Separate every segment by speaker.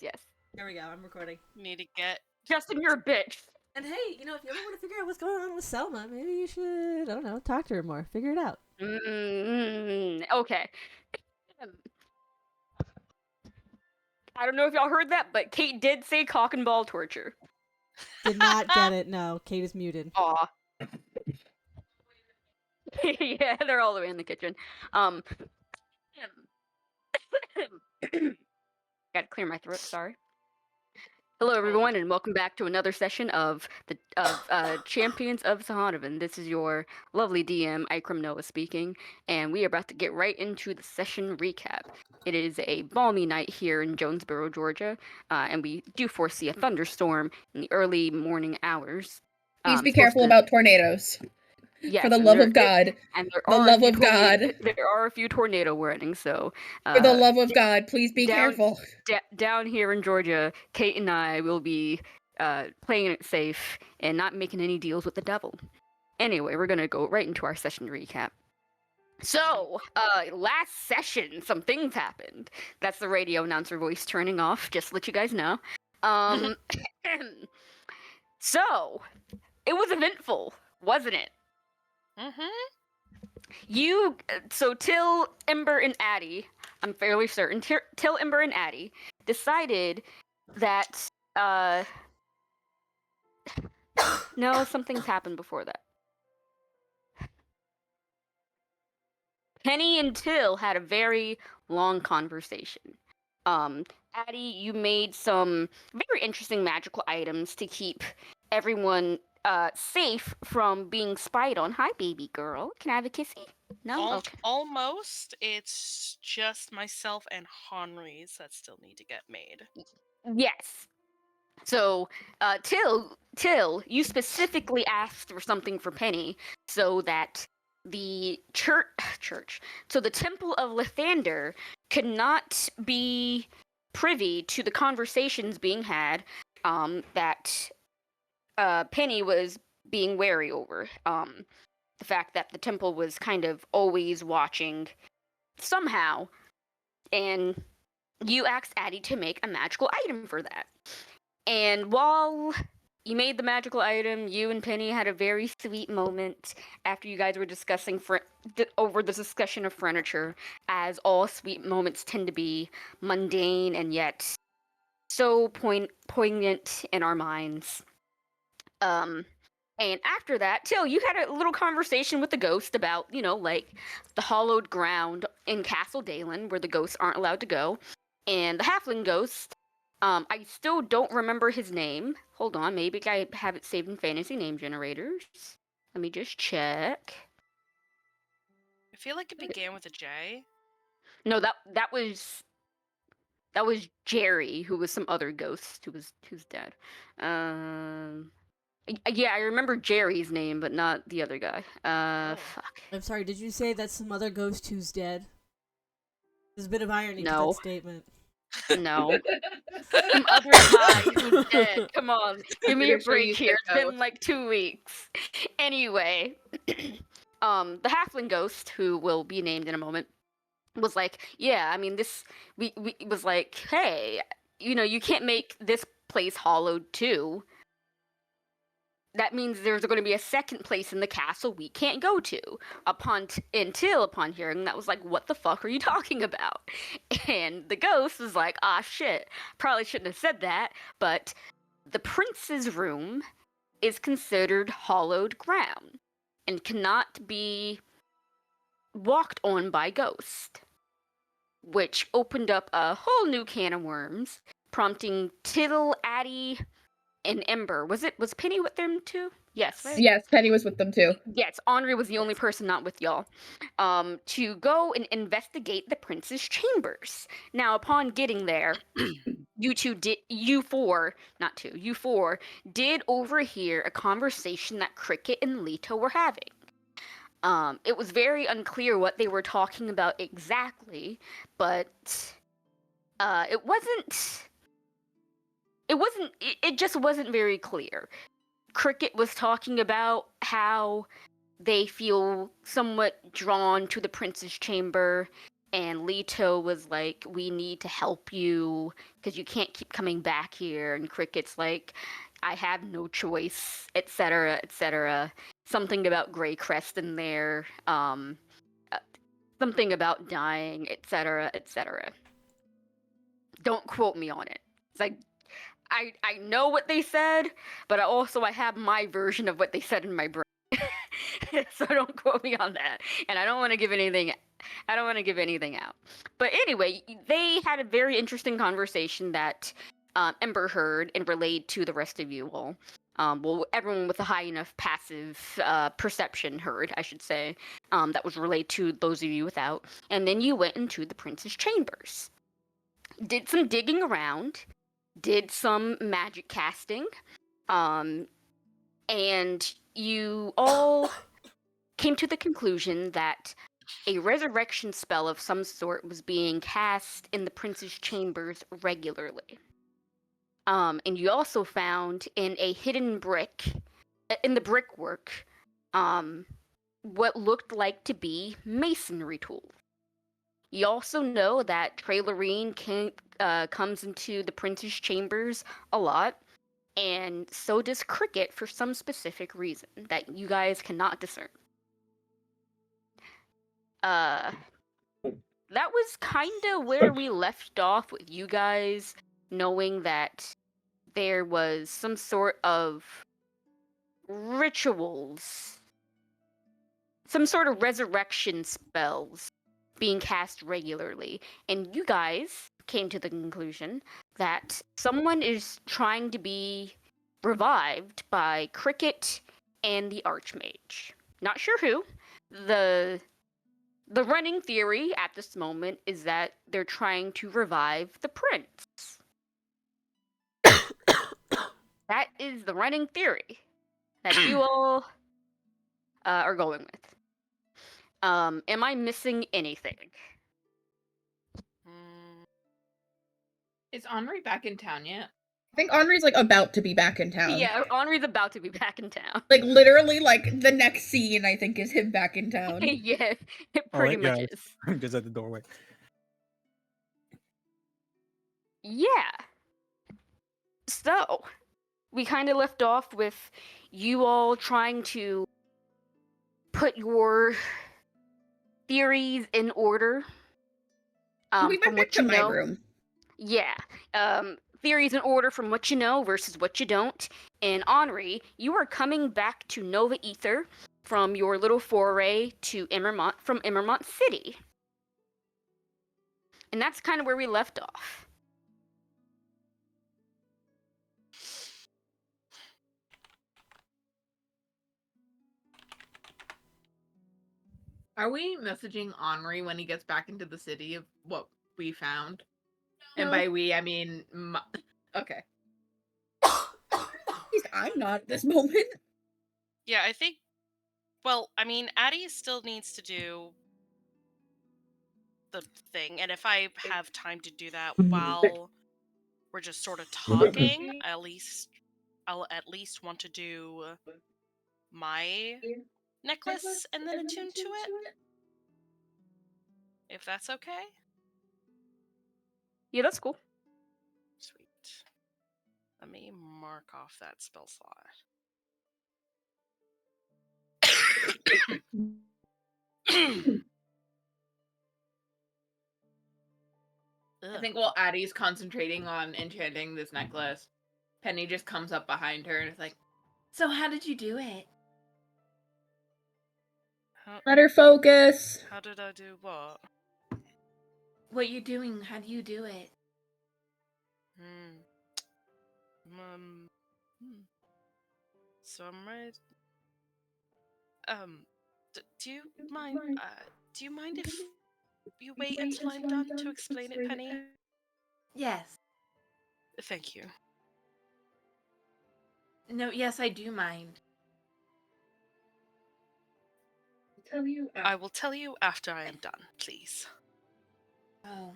Speaker 1: Yes.
Speaker 2: There we go. I'm recording.
Speaker 3: Need to get...
Speaker 1: Justin, you're a bitch.
Speaker 2: And hey, if you ever want to figure out what's going on with Selma, maybe you should, I don't know, talk to her more. Figure it out.
Speaker 1: Okay. I don't know if y'all heard that, but Kate did say cock and ball torture.
Speaker 2: Did not get it, no. Kate is muted.
Speaker 1: Aw. Yeah, they're all the way in the kitchen. Gotta clear my throat, sorry. Hello everyone, and welcome back to another session of the Champions of Sihonavan. This is your lovely DM, Ikram Noah speaking, and we are about to get right into the session recap. It is a balmy night here in Jonesboro, Georgia, and we do foresee a thunderstorm in the early morning hours.
Speaker 4: Please be careful about tornadoes.
Speaker 1: Yes,
Speaker 4: for the love of God.
Speaker 1: And
Speaker 4: the love of God.
Speaker 1: There are a few tornado warnings, so...
Speaker 4: for the love of God, please be careful.
Speaker 1: Down here in Georgia, Kate and I will be playing it safe and not making any deals with the devil. Anyway, we're gonna go right into our session recap. So, last session, some things happened. That's the radio announcer voice turning off, just to let you guys know. So, it was eventful, wasn't it? So Till, Ember, and Addie, I'm fairly certain, Till, Ember, and Addie decided that, no, something's happened before that. Penny and Till had a very long conversation. Addie, you made some very interesting magical items to keep everyone safe from being spied on. Hi, baby girl. Can I have a kissy? No? Okay.
Speaker 3: Almost. It's just myself and Henry's that still need to get made.
Speaker 1: Yes. So, Till, you specifically asked for something for Penny so that the so the Temple of Lathander could not be privy to the conversations being had that Penny was being wary over. The fact that the temple was kind of always watching somehow, and you asked Addie to make a magical item for that. And while you made the magical item, you and Penny had a very sweet moment after you guys were discussing over the discussion of furniture, as all sweet moments tend to be mundane and yet so poignant in our minds. And after that, Till, you had a little conversation with the ghost about, like the hollowed ground in Castle Dalen where the ghosts aren't allowed to go. And the halfling ghost, I still don't remember his name. Hold on, maybe I have it saved in fantasy name generators. Let me just check.
Speaker 3: I feel like it began with a J.
Speaker 1: No, that was Jerry, who was some other ghost who's dead. Yeah, I remember Jerry's name, but not the other guy. Fuck.
Speaker 2: I'm sorry, did you say that's some other ghost who's dead? There's a bit of irony to that statement.
Speaker 1: No. Some other guy who's dead. Come on, give me a break here. It's been like 2 weeks. Anyway, the halfling ghost, who will be named in a moment, was like, yeah, I mean, we was like, hey, you can't make this place hollowed too. That means there's going to be a second place in the castle we can't go to. Upon hearing that, was like, what the fuck are you talking about? And the ghost was like, ah, shit, probably shouldn't have said that, but the prince's room is considered hollowed ground and cannot be walked on by ghosts, which opened up a whole new can of worms, prompting Tittle, Addie, and Ember. Was Penny with them too? Yes, right?
Speaker 4: Yes, Penny was with them too.
Speaker 1: Yes, Henri was the only person not with y'all. To go and investigate the prince's chambers. Now, upon getting there, you four did overhear a conversation that Cricket and Leto were having. It was very unclear what they were talking about exactly, but it just wasn't very clear. Cricket was talking about how they feel somewhat drawn to the prince's chamber, and Leto was like, "We need to help you because you can't keep coming back here." And Cricket's like, "I have no choice," etc., etc. Something about Greycrest in there, uh, something about dying, etc., etc. Don't quote me on it. It's like I know what they said, but I have my version of what they said in my brain. So don't quote me on that. And I don't want to give anything out. But anyway, they had a very interesting conversation that Ember heard and relayed to the rest of you all. Well, everyone with a high enough passive perception heard, I should say, that was relayed to those of you without. And then you went into the prince's chambers. Did some digging around, did some magic casting, and you all came to the conclusion that a resurrection spell of some sort was being cast in the prince's chambers regularly. And you also found in a hidden brick, in the brickwork, what looked like to be masonry tools. You also know that Trailerine comes into the prince's chambers a lot, and so does Cricket for some specific reason that you guys cannot discern. That was kind of where we left off with you guys knowing that there was some sort of rituals, some sort of resurrection spells being cast regularly. And you guys came to the conclusion that someone is trying to be revived by Cricket and the Archmage. Not sure who. The running theory at this moment is that they're trying to revive the prince. That is the running theory that you all are going with. Am I missing anything?
Speaker 5: Is Henri back in town yet?
Speaker 4: I think Henri's like about to be back in town.
Speaker 1: Yeah, Henri's about to be back in town.
Speaker 4: Like literally, like the next scene I think is him back in town.
Speaker 1: Yeah, it pretty much is.
Speaker 6: Just at the doorway.
Speaker 1: Yeah. So, we kind of left off with you all trying to put your theories in order.
Speaker 4: We went back to my room.
Speaker 1: Yeah. Theories in order from what you know versus what you don't. And Henri, you are coming back to Nova Ether from your little foray to Immermont City. And that's kind of where we left off.
Speaker 5: Are we messaging Henri when he gets back into the city of what we found? No. And by we, I mean... Okay.
Speaker 4: I'm not at this moment.
Speaker 3: Yeah, I think... Well, I mean, Addie still needs to do the thing, and if I have time to do that while we're just sort of talking, I'll at least want to do my necklace and then attune to it. If that's okay?
Speaker 1: Yeah, that's cool.
Speaker 3: Sweet. Let me mark off that spell slot.
Speaker 5: I think while Addie's concentrating on enchanting this necklace, Penny just comes up behind her and is like, "So how did you do it?
Speaker 4: Let her focus.
Speaker 3: How did I do what?
Speaker 5: What you doing? How do you do it?"
Speaker 3: So I'm right. Do you mind? Do you mind if you wait until I'm done to explain it, Penny?
Speaker 5: Yes.
Speaker 3: Thank you.
Speaker 5: No, yes, I do mind.
Speaker 3: I will tell you after I am done, please.
Speaker 5: Oh.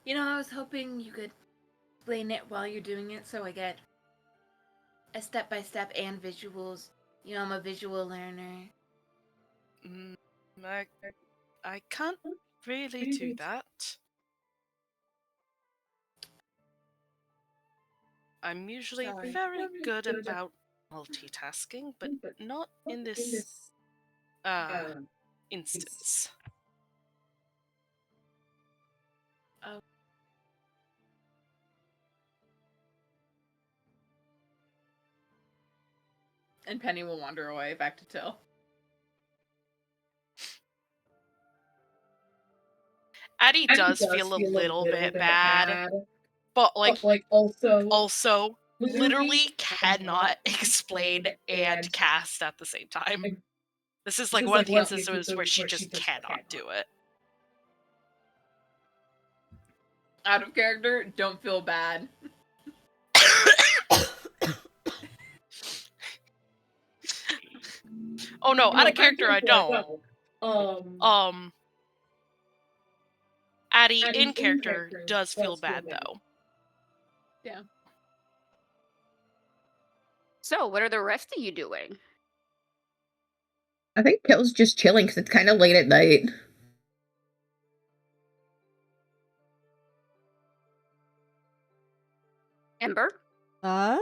Speaker 5: You know, I was hoping you could explain it while you're doing it so I get a step-by-step and visuals. You know, I'm a visual learner.
Speaker 3: I can't really do that. I'm usually very good about multitasking, but not in this instance.
Speaker 5: And Penny will wander away back to Till.
Speaker 3: Addie does feel a little bit bad, but like also literally cannot explain and cast at the same time. This is like one of the instances where she just cannot do it.
Speaker 5: Out of character, don't feel bad.
Speaker 3: Oh no, out of character I don't. Addie in character does feel bad though.
Speaker 5: Yeah.
Speaker 1: So, what are the rest of you doing?
Speaker 4: I think Till's just chilling because it's kind of late at night.
Speaker 1: Ember?
Speaker 2: Yeah,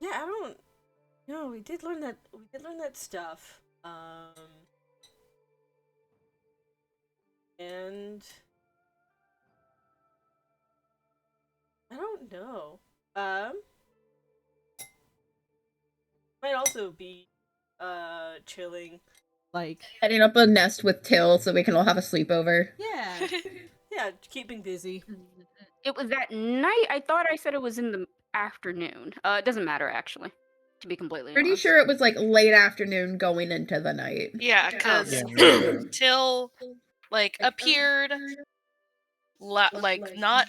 Speaker 2: I don't. No, we did learn that. We did learn that stuff. And I don't know. Might also be chilling. Like
Speaker 4: Setting up a nest with Till so we can all have a sleepover.
Speaker 2: yeah. Yeah, keeping busy.
Speaker 1: It was at night. I thought I said it was in the afternoon. It doesn't matter actually, to be completely
Speaker 4: Pretty
Speaker 1: honest.
Speaker 4: sure it was like late afternoon going into the night.
Speaker 3: Yeah, because
Speaker 6: Yeah.
Speaker 3: Till like appeared like not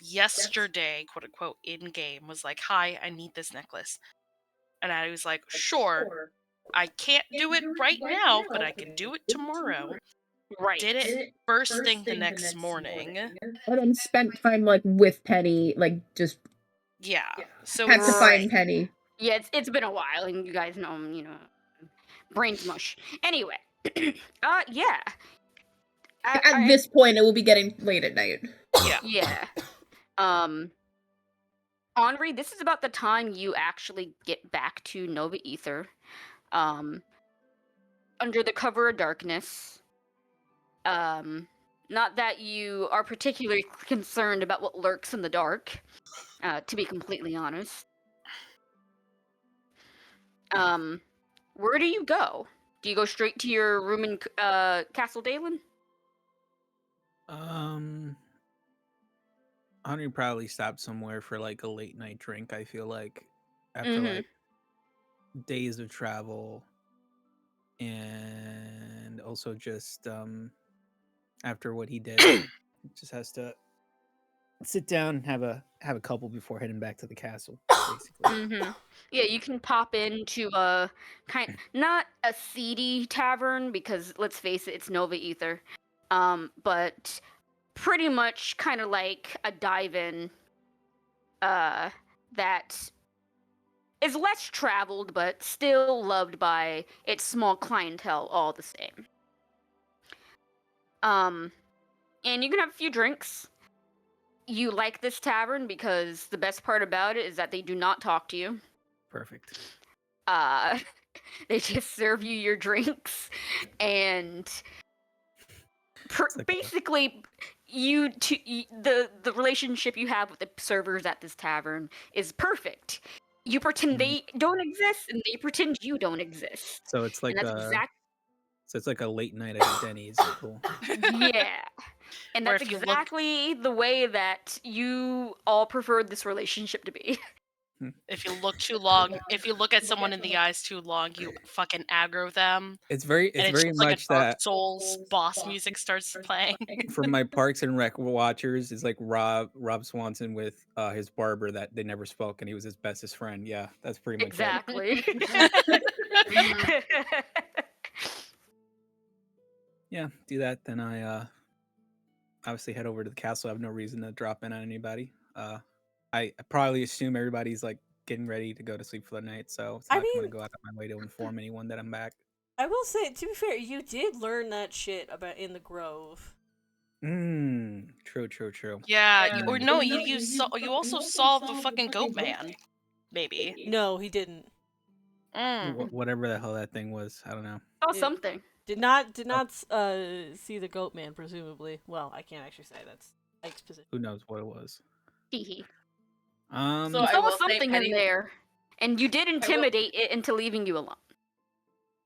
Speaker 3: yesterday, quote unquote, in game was like, "Hi, I need this necklace," and I was like, "Sure, I can't do it right now, but I can do it tomorrow."
Speaker 1: Right.
Speaker 3: Did it first thing the next morning.
Speaker 4: And then spent time like with Penny, like just
Speaker 3: Yeah, so
Speaker 4: had to
Speaker 3: it's
Speaker 4: find Penny.
Speaker 1: Yeah, it's been a while, and you guys know, brains mush. Anyway, yeah.
Speaker 4: At this point, it will be getting late at night.
Speaker 3: yeah.
Speaker 1: Yeah. Henri, this is about the time you actually get back to Nova Ether. Under the cover of darkness. Not that you are particularly concerned about what lurks in the dark, to be completely honest. Where do you go? Do you go straight to your room in Castle Dalen?
Speaker 6: Henry probably stopped somewhere for like a late night drink. I feel like after
Speaker 1: Mhm.
Speaker 6: like days of travel, and also just after what he did, just has to sit down and have a couple before heading back to the castle. Basically,
Speaker 1: Yeah, you can pop into a not a seedy tavern because let's face it, it's Nova Ether. But pretty much kind of like a dive-in that is less traveled but still loved by its small clientele all the same. And you can have a few drinks. You like this tavern because the best part about it is that they do not talk to you.
Speaker 6: perfect.
Speaker 1: They just serve you your drinks and basically the relationship you have with the servers at this tavern is perfect. You pretend they don't exist and they pretend you don't exist.
Speaker 6: So it's like
Speaker 1: And that's
Speaker 6: so it's like a late night at Denny's. Cool.
Speaker 1: yeah. And
Speaker 3: Where
Speaker 1: that's
Speaker 3: if you look-
Speaker 1: exactly the way that you all preferred this relationship to be.
Speaker 3: If you look too long, if you look at someone in the eyes too long, you fucking aggro them.
Speaker 6: It's very
Speaker 3: And
Speaker 6: very
Speaker 3: just
Speaker 6: much
Speaker 3: like a Dark
Speaker 6: that
Speaker 3: Souls boss music starts playing.
Speaker 6: for my Parks and Rec watchers, it's like Rob Swanson with his barber that they never spoke, and he was his bestest friend. Yeah, that's pretty much
Speaker 1: Exactly.
Speaker 6: Yeah, do that. Then I obviously head over to the castle. I have no reason to drop in on anybody. I probably assume everybody's like getting ready to go to sleep for the night, so it's
Speaker 2: I
Speaker 6: not like I'm
Speaker 2: mean-
Speaker 6: gonna go out of my way to inform anyone that I'm back.
Speaker 2: I will say, to be fair, you did learn that shit about in the Grove.
Speaker 6: True.
Speaker 3: Yeah,
Speaker 5: Yeah.
Speaker 3: or no, you also solved the fucking goat man. Maybe.
Speaker 2: No, he didn't.
Speaker 6: Whatever the hell that thing was, I don't know.
Speaker 1: Saw
Speaker 2: It-
Speaker 1: something.
Speaker 2: Did not see the Goat Man, presumably. Well, I can't actually say that's Ike's position.
Speaker 6: Who knows what it was?
Speaker 1: Hee.
Speaker 5: So
Speaker 1: You
Speaker 5: I
Speaker 1: saw
Speaker 5: will say
Speaker 1: something
Speaker 5: Penny-
Speaker 1: in there, and you did intimidate it into leaving you alone.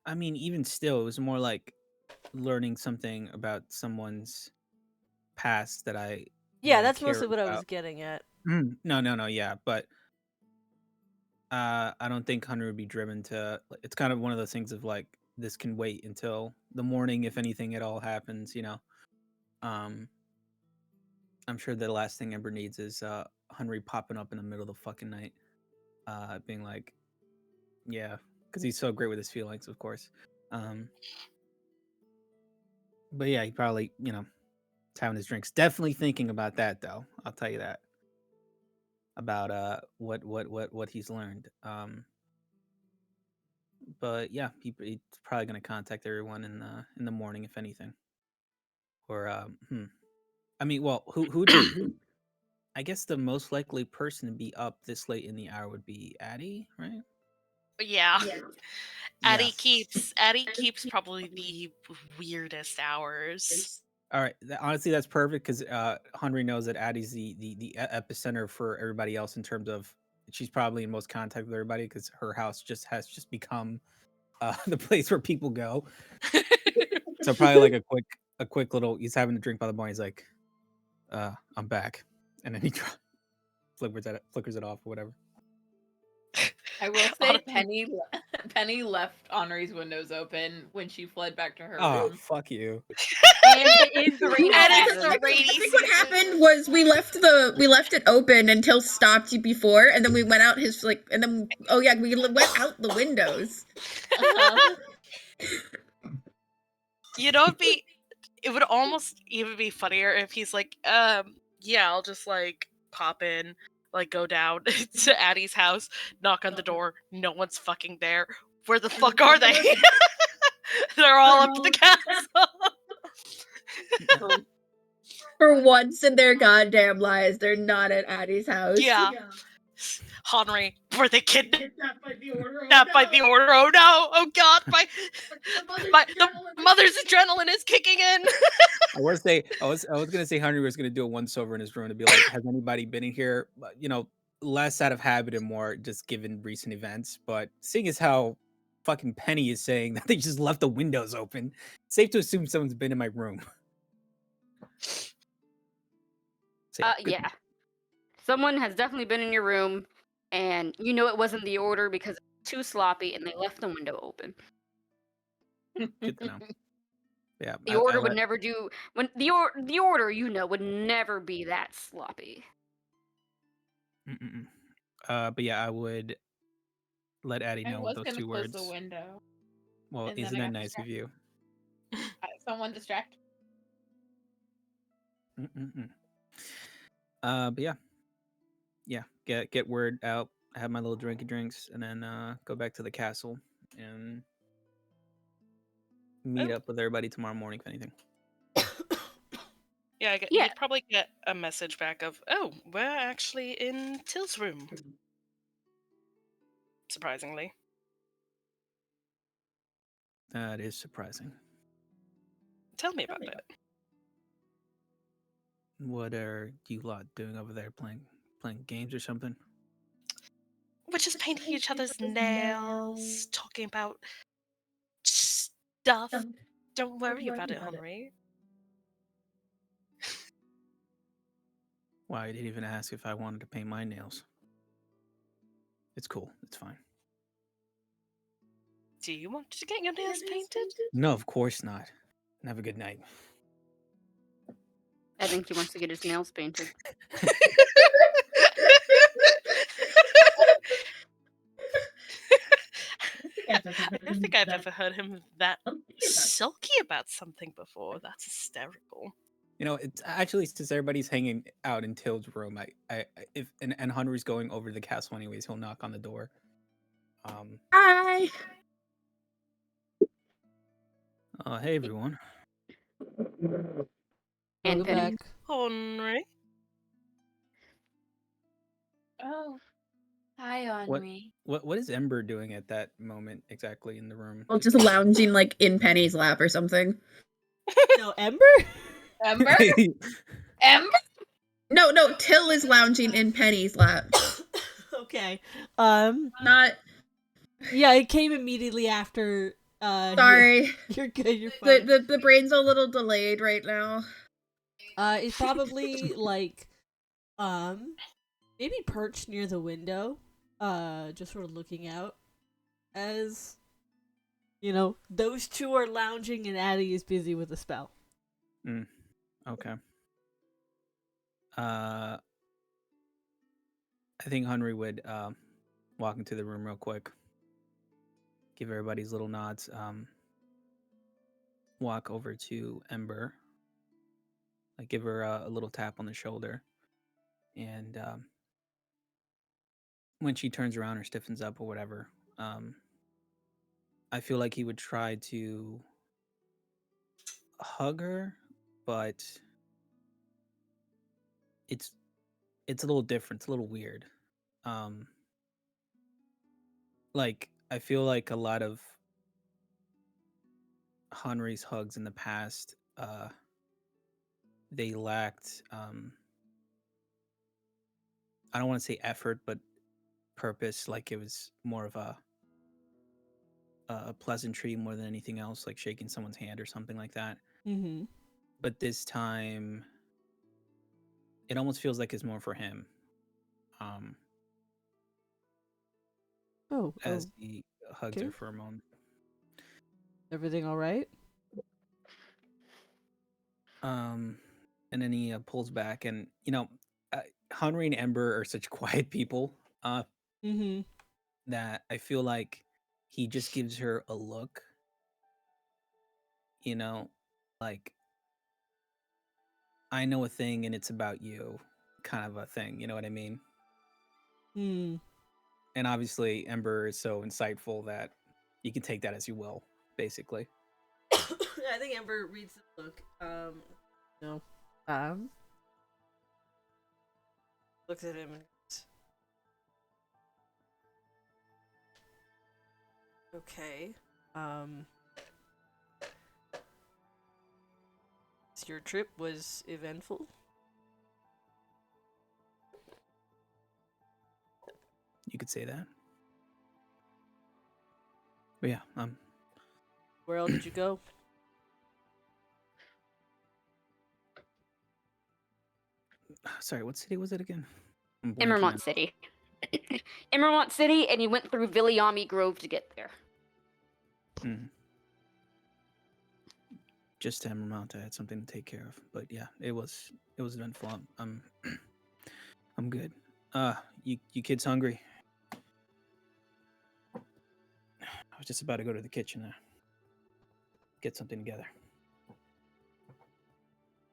Speaker 6: I mean, even still, it was more like learning something about someone's past that I
Speaker 2: Yeah,
Speaker 6: that I
Speaker 2: that's
Speaker 6: care
Speaker 2: mostly what I was
Speaker 6: about.
Speaker 2: getting at.
Speaker 6: No, yeah, but I don't think Hunter would be driven to. It's kind of one of those things of like this can wait until the morning if anything at all happens. I'm sure the last thing Ember needs is Henry popping up in the middle of the fucking night, being like, yeah, because he's so great with his feelings, of course. But yeah, he probably having his drinks. Definitely thinking about that though. I'll tell you that. About what he's learned. But yeah, he's probably gonna contact everyone in the morning if anything. Or I mean, well, who I guess the most likely person to be up this late in the hour would be Addie, right?
Speaker 3: Yeah.
Speaker 6: Yeah.
Speaker 3: Addie keeps probably the weirdest hours.
Speaker 6: All right. Honestly, that's perfect because Henry knows that Addie's the epicenter for everybody else in terms of she's probably in most contact with everybody because her house has become the place where people go. So probably like a quick little. He's having a drink by the bar. He's like, "I'm back," and then he flickers it off or whatever.
Speaker 5: I will say Penny left Henri's windows open when she fled back to her
Speaker 6: Oh,
Speaker 5: room.
Speaker 6: fuck you!
Speaker 1: And it is the rainy
Speaker 3: And it's
Speaker 1: season.
Speaker 3: the rainy
Speaker 4: I think what
Speaker 3: season.
Speaker 4: happened was we left it open until stopped before, and then we went out and then we went out the windows.
Speaker 3: You know, it would almost even be funnier if he's like, yeah, I'll just like pop in, like go down to Addie's house, knock on the door, no one's fucking there. Where the fuck are they? They're all up to the castle.
Speaker 4: For once in their goddamn lives, they're not at Addie's house.
Speaker 3: Yeah. Henry, were they kidnapped by the order? Oh no! Oh god! The mother's adrenaline is kicking in.
Speaker 6: I was gonna say Henry was gonna do a once over in his room to be like, has anybody been in here? Less out of habit and more just given recent events. But seeing as how fucking Penny is saying that they just left the windows open, it's safe to assume someone's been in my room. So,
Speaker 1: Yeah. Someone has definitely been in your room, and you know it wasn't the order because it was too sloppy, and they left the window open.
Speaker 6: good to know. Yeah,
Speaker 1: The order would never do when the order would never be that sloppy.
Speaker 6: But yeah, I would let Addie
Speaker 5: I
Speaker 6: know
Speaker 5: was
Speaker 6: those
Speaker 5: gonna
Speaker 6: 2
Speaker 5: close
Speaker 6: words.
Speaker 5: the window.
Speaker 6: Well,
Speaker 5: and then
Speaker 6: isn't
Speaker 5: I
Speaker 6: that
Speaker 5: got
Speaker 6: nice of you?
Speaker 5: Someone distract.
Speaker 6: But yeah, get word out. Have my little drinks, and then go back to the castle and meet up with everybody tomorrow morning. If anything.
Speaker 3: Yeah,
Speaker 1: Yeah.
Speaker 3: you'd probably get a message back of, "Oh, we're actually in Till's room." Surprisingly.
Speaker 6: That is surprising.
Speaker 3: Tell me about it.
Speaker 6: What are you lot doing over there? Playing games or something?
Speaker 3: We're just painting each other's nails, talking about stuff. Don't worry about it, Henry.
Speaker 6: Why, I didn't even ask if I wanted to paint my nails. It's cool. It's fine.
Speaker 3: Do you want to get your nails painted?
Speaker 6: No, of course not. And have a good night.
Speaker 1: I think he wants to get his nails painted.
Speaker 3: I don't think I've ever heard him that sulky about something before. That's hysterical.
Speaker 6: It's actually since everybody's hanging out in Til's room. If and Henry's going over to the castle anyways, he'll knock on the door.
Speaker 4: Hi.
Speaker 6: Hey everyone.
Speaker 2: Welcome
Speaker 1: Anthony.
Speaker 2: back.
Speaker 3: Henry.
Speaker 1: Oh, hi, Henri.
Speaker 6: What is Ember doing at that moment exactly in the room?
Speaker 4: Well, just lounging like in Penny's lap or something.
Speaker 2: No, Ember?
Speaker 5: Ember? Ember?
Speaker 4: No, Till is lounging in Penny's lap.
Speaker 2: Okay.
Speaker 4: Not
Speaker 2: Yeah, it came immediately after.
Speaker 4: sorry.
Speaker 2: You're good. You're fine.
Speaker 4: The brain's a little delayed right now.
Speaker 2: It's probably like, maybe perched near the window, just sort of looking out, as those two are lounging and Addie is busy with a spell.
Speaker 6: Okay. I think Henry would walk into the room real quick, give everybody's little nods, walk over to Ember, like give her a little tap on the shoulder, and when she turns around or stiffens up or whatever, I feel like he would try to hug her, but it's a little different, it's a little weird. Like I feel like a lot of Henry's hugs in the past, they lacked I don't want to say effort, but purpose. Like it was more of a pleasantry more than anything else, like shaking someone's hand or something like that.
Speaker 2: Mm-hmm.
Speaker 6: But this time, it almost feels like it's more for him. As he hugs her for a moment.
Speaker 2: Everything all right?
Speaker 6: And then he pulls back, and Henry and Ember are such quiet people.
Speaker 2: Mm-hmm.
Speaker 6: That I feel like he just gives her a look. Like I know a thing, and it's about you, kind of a thing. You know what I mean?
Speaker 2: Hmm.
Speaker 6: And obviously, Ember is so insightful that you can take that as you will, basically.
Speaker 2: I think Ember reads the look. No. Looks at him and goes, okay. Your trip was eventful?
Speaker 6: You could say that. But yeah,
Speaker 2: Where else did you go?
Speaker 6: sorry, what city was it again? I'm blanking
Speaker 1: Emermont
Speaker 6: now.
Speaker 1: City. Emermont City, and you went through Viliami Grove to get there.
Speaker 6: Just to Emermont, I had something to take care of. But yeah, it was eventful. I'm good. You kids hungry? I was just about to go to the kitchen to get something together.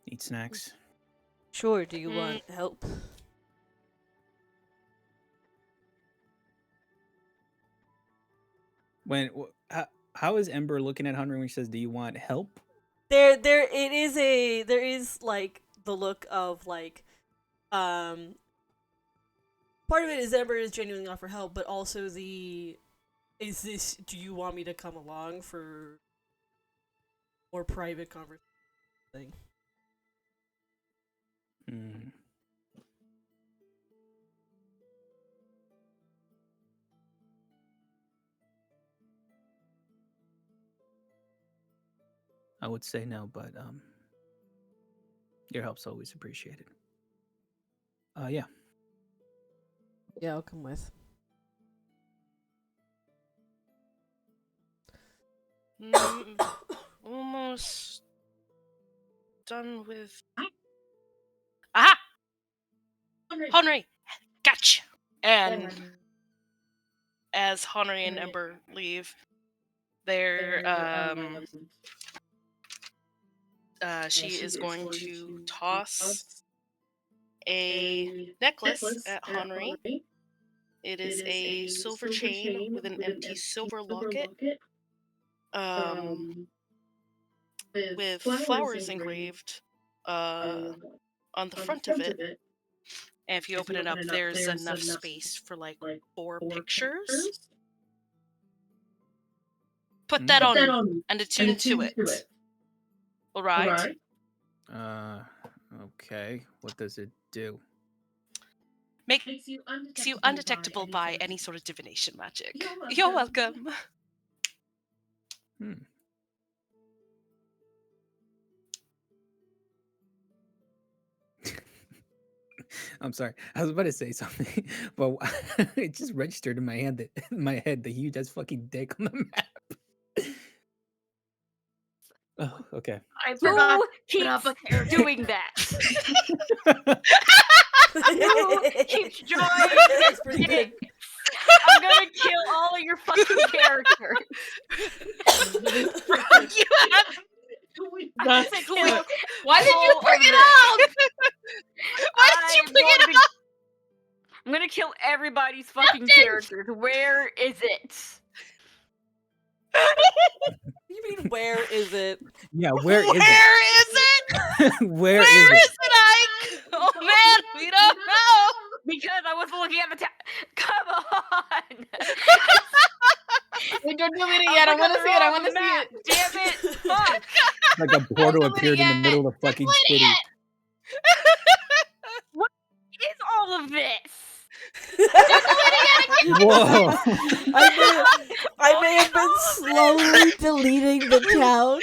Speaker 6: Eat snacks.
Speaker 2: Sure, do you want help?
Speaker 6: How is Ember looking at Henry when she says, "Do you want help?"
Speaker 2: There is like the look of like, part of it is Ember is genuinely offer help, but also do you want me to come along for more private conversation thing?
Speaker 6: I would say no, but your help's always appreciated. Yeah.
Speaker 2: Yeah, I'll come with.
Speaker 3: Almost done with. Aha! Henry! Gotcha! And as Henry and Ember leave, they're she is going to toss a necklace at Henri. It is a silver chain with an empty silver locket, with flowers engraved on the front of it. And if you open it up, there's enough space for like 4 pictures. Put that on and attune to it. All right.
Speaker 6: Okay. What does it do?
Speaker 3: Makes you undetectable by any sort of divination magic. You're welcome.
Speaker 6: I'm sorry. I was about to say something, but it just registered in my head the huge ass fucking dick on the map. Oh, okay.
Speaker 5: I forgot
Speaker 1: Who
Speaker 5: to put up
Speaker 1: keeps
Speaker 5: a character.
Speaker 1: doing that? Who keeps drawing
Speaker 2: That's pretty good.
Speaker 1: dicks? I'm gonna kill all of your fucking characters.
Speaker 3: You have
Speaker 1: I'm gonna kill
Speaker 5: Why did you
Speaker 1: all
Speaker 5: bring
Speaker 1: of
Speaker 5: it
Speaker 1: them.
Speaker 5: up?
Speaker 3: Why did you bring it up?
Speaker 1: I'm gonna kill everybody's fucking characters. Where is it?
Speaker 2: You mean where is it?
Speaker 6: Yeah, where is it?
Speaker 3: Where
Speaker 6: Where
Speaker 3: is
Speaker 6: is it?
Speaker 3: it, Ike? Oh man, we don't know.
Speaker 1: Because I was looking at the Come on!
Speaker 5: Wait, don't delete it yet. I want to see it. I want to see it.
Speaker 1: Damn it! Fuck!
Speaker 6: Like a portal
Speaker 5: Don't delete
Speaker 6: appeared in the
Speaker 5: it.
Speaker 6: middle of the fucking
Speaker 5: Delete
Speaker 6: city.
Speaker 5: it.
Speaker 1: What is all of this?
Speaker 6: Whoa!
Speaker 2: I may have been slowly deleting the town.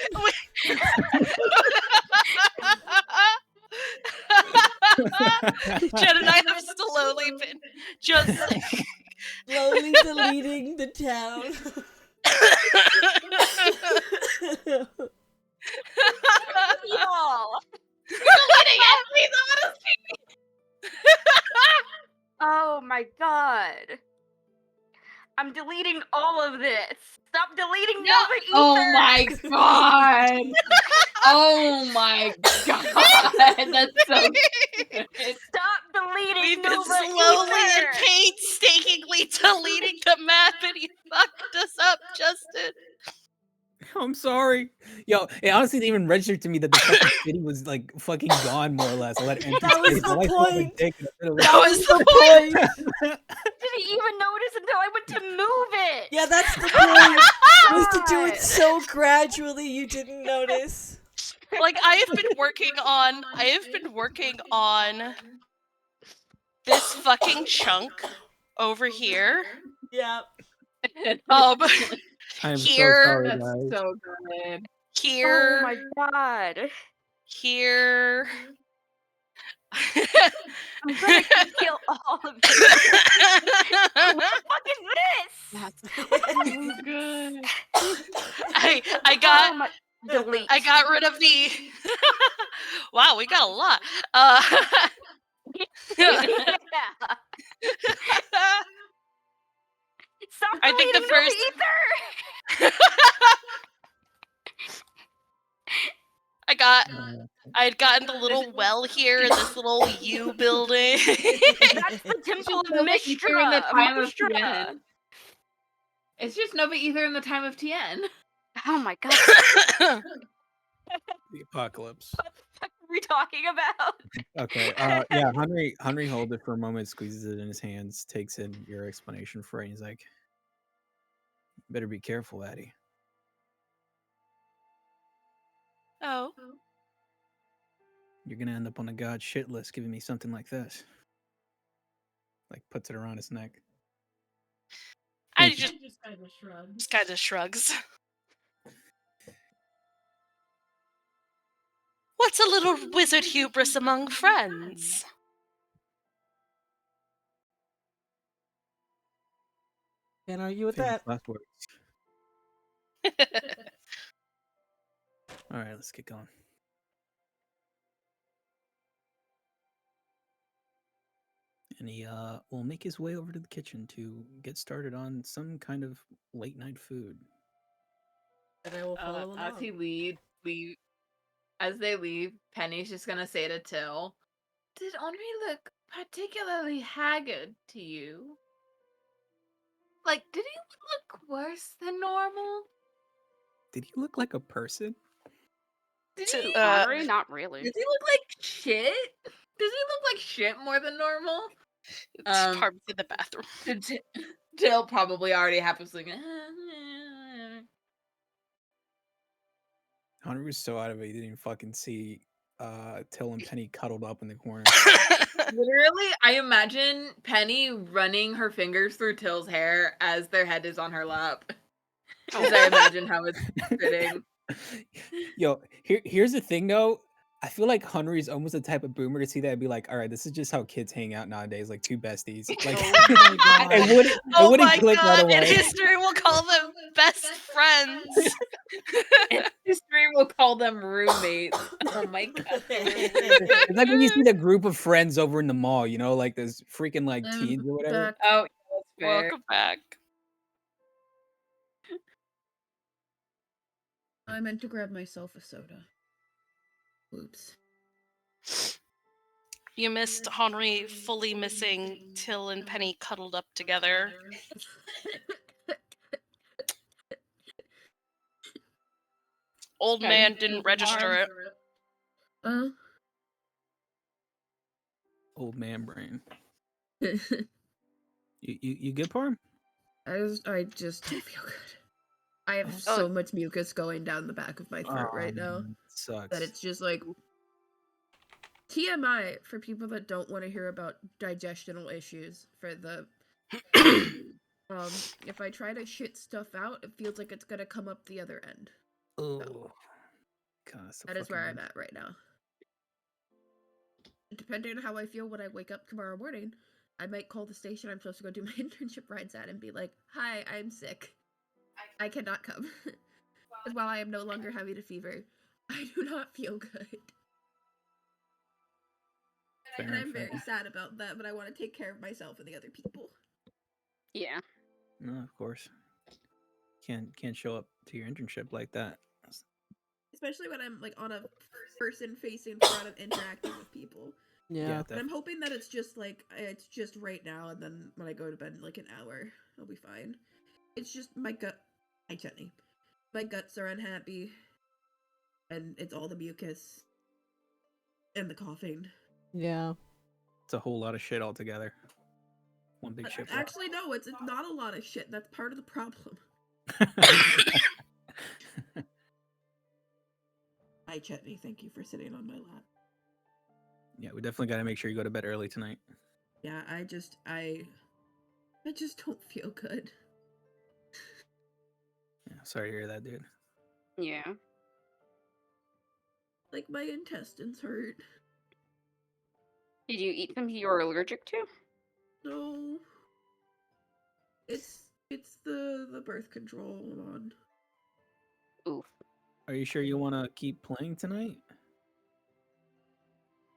Speaker 3: Jen and I have slowly been just
Speaker 2: Slowly deleting the town.
Speaker 1: Y'all!
Speaker 3: deleting it, please, honestly.
Speaker 1: Oh my god! I'm deleting all of this. Stop deleting Nova Ether.
Speaker 5: Oh my god. Oh my god. That's so good.
Speaker 1: Stop deleting
Speaker 3: We've been
Speaker 1: Nova
Speaker 3: slowly and
Speaker 1: Ether.
Speaker 3: painstakingly deleting the map, and you fucked us up, Justin.
Speaker 6: I'm sorry. Yo, it honestly didn't even register to me that the fucking city was like fucking gone, more or less. All that empty
Speaker 2: That was
Speaker 6: space.
Speaker 2: the
Speaker 6: All I saw was
Speaker 2: point.
Speaker 6: dick in the middle of
Speaker 3: That was the
Speaker 1: I didn't even notice until I went to move it.
Speaker 2: Yeah, that's the point. Was to do it so gradually you didn't notice.
Speaker 3: Like I have been working on this fucking chunk over here.
Speaker 2: Yeah.
Speaker 6: I'm
Speaker 3: Here.
Speaker 6: so sorry,
Speaker 5: That's
Speaker 6: guys.
Speaker 5: so good.
Speaker 3: Here.
Speaker 1: Oh my god.
Speaker 3: Here.
Speaker 1: I'm gonna kill all of this. What the fuck is this?
Speaker 5: That's so good.
Speaker 3: I got
Speaker 1: Oh my- delete.
Speaker 3: I got rid of the Wow, we got a lot.
Speaker 1: Yeah. Stop
Speaker 3: I think the
Speaker 1: deleting
Speaker 3: first-
Speaker 1: Nova Ether.
Speaker 3: I had gotten the little well here in this little U building.
Speaker 1: That's the Temple of
Speaker 5: Nova Ether in the
Speaker 1: Mishra.
Speaker 5: time of
Speaker 1: Mishra.
Speaker 5: Tien. It's just Nova Ether in the time of Tien.
Speaker 1: Oh my god.
Speaker 6: The apocalypse.
Speaker 1: What the fuck are we talking about?
Speaker 6: Okay. Yeah. Henry holds it for a moment, squeezes it in his hands, takes in your explanation for it. And he's like, "Better be careful, Addie.
Speaker 3: Oh.
Speaker 6: You're gonna end up on a god shit list giving me something like this." Like puts it around his neck.
Speaker 3: I
Speaker 6: Thank you.
Speaker 3: just kind of shrugs. What's a little wizard hubris among friends?
Speaker 2: Can't argue with
Speaker 6: Famous
Speaker 2: that.
Speaker 6: last words. All right, let's get going. And he will make his way over to the kitchen to get started on some kind of late night food.
Speaker 2: And I will follow
Speaker 5: As
Speaker 2: along.
Speaker 5: he leads, as they leave, Penny's just gonna say to Till, "Did Henri look particularly haggard to you? Like, did he look worse than normal?
Speaker 6: Did he look like a person?
Speaker 5: Did
Speaker 3: So,
Speaker 5: he?
Speaker 1: Henri, not really.
Speaker 5: Does he look like shit? Does he look like shit more than normal?"
Speaker 3: Parm's in the bathroom.
Speaker 5: Till probably already happens thinking.
Speaker 6: Hunter was so out of it, he didn't even fucking see Till and Penny cuddled up in the corner.
Speaker 5: Literally, I imagine Penny running her fingers through Till's hair as their head is on her lap. As I imagine how it's fitting.
Speaker 6: Yo, here's the thing though. I feel like Henry is almost the type of boomer to see that and be like, all right, this is just how kids hang out nowadays, like two besties. Like,
Speaker 2: Oh my god.
Speaker 6: it
Speaker 3: Oh
Speaker 6: wouldn't
Speaker 3: my
Speaker 6: click right
Speaker 3: god! In
Speaker 6: away.
Speaker 3: history, we'll call them best friends.
Speaker 5: History will call them roommates. Oh my god.
Speaker 6: It's like when you see the group of friends over in the mall, you know, like those freaking like teens or whatever.
Speaker 5: Oh, that's fair.
Speaker 3: Welcome back.
Speaker 7: I meant to grab myself a soda. Oops.
Speaker 3: You missed Henri fully missing Till and Penny cuddled up together. Old man didn't register it.
Speaker 6: Old man brain. You good, Parm?
Speaker 7: I just don't feel good. I have so much mucus going down the back of my throat right now
Speaker 6: Sucks.
Speaker 7: that it's just like TMI for people that don't want to hear about digestional issues. For the if I try to shit stuff out, it feels like it's gonna come up the other end.
Speaker 6: Oh, God,
Speaker 7: That is where I'm at right now. Depending on how I feel when I wake up tomorrow morning, I might call the station I'm supposed to go do my internship rides at and be like, "Hi, I'm sick. I cannot come." Because while I am no longer having a fever, I do not feel good. And I'm very sad about that, but I want to take care of myself and the other people.
Speaker 1: Yeah.
Speaker 6: No, of course. Can't show up to your internship like that.
Speaker 7: Especially when I'm like on a person-facing front of interacting with people.
Speaker 2: Yeah.
Speaker 7: And I'm hoping that it's just right now, and then when I go to bed in like an hour, I'll be fine. It's just my gut. Hi, Jenny. My guts are unhappy, and it's all the mucus and the coughing.
Speaker 2: Yeah.
Speaker 6: It's a whole lot of shit altogether. One big shit.
Speaker 7: Actually, no, it's not a lot of shit. That's part of the problem. Hi, Chetney. Thank you for sitting on my lap.
Speaker 6: Yeah, we definitely got to make sure you go to bed early tonight.
Speaker 7: Yeah, I just don't feel good.
Speaker 6: Yeah, sorry to hear that, dude.
Speaker 1: Yeah.
Speaker 7: Like, my intestines hurt.
Speaker 1: Did you eat something you were allergic to?
Speaker 7: No. It's the birth control I'm on.
Speaker 1: Oof.
Speaker 6: Are you sure you want to keep playing tonight?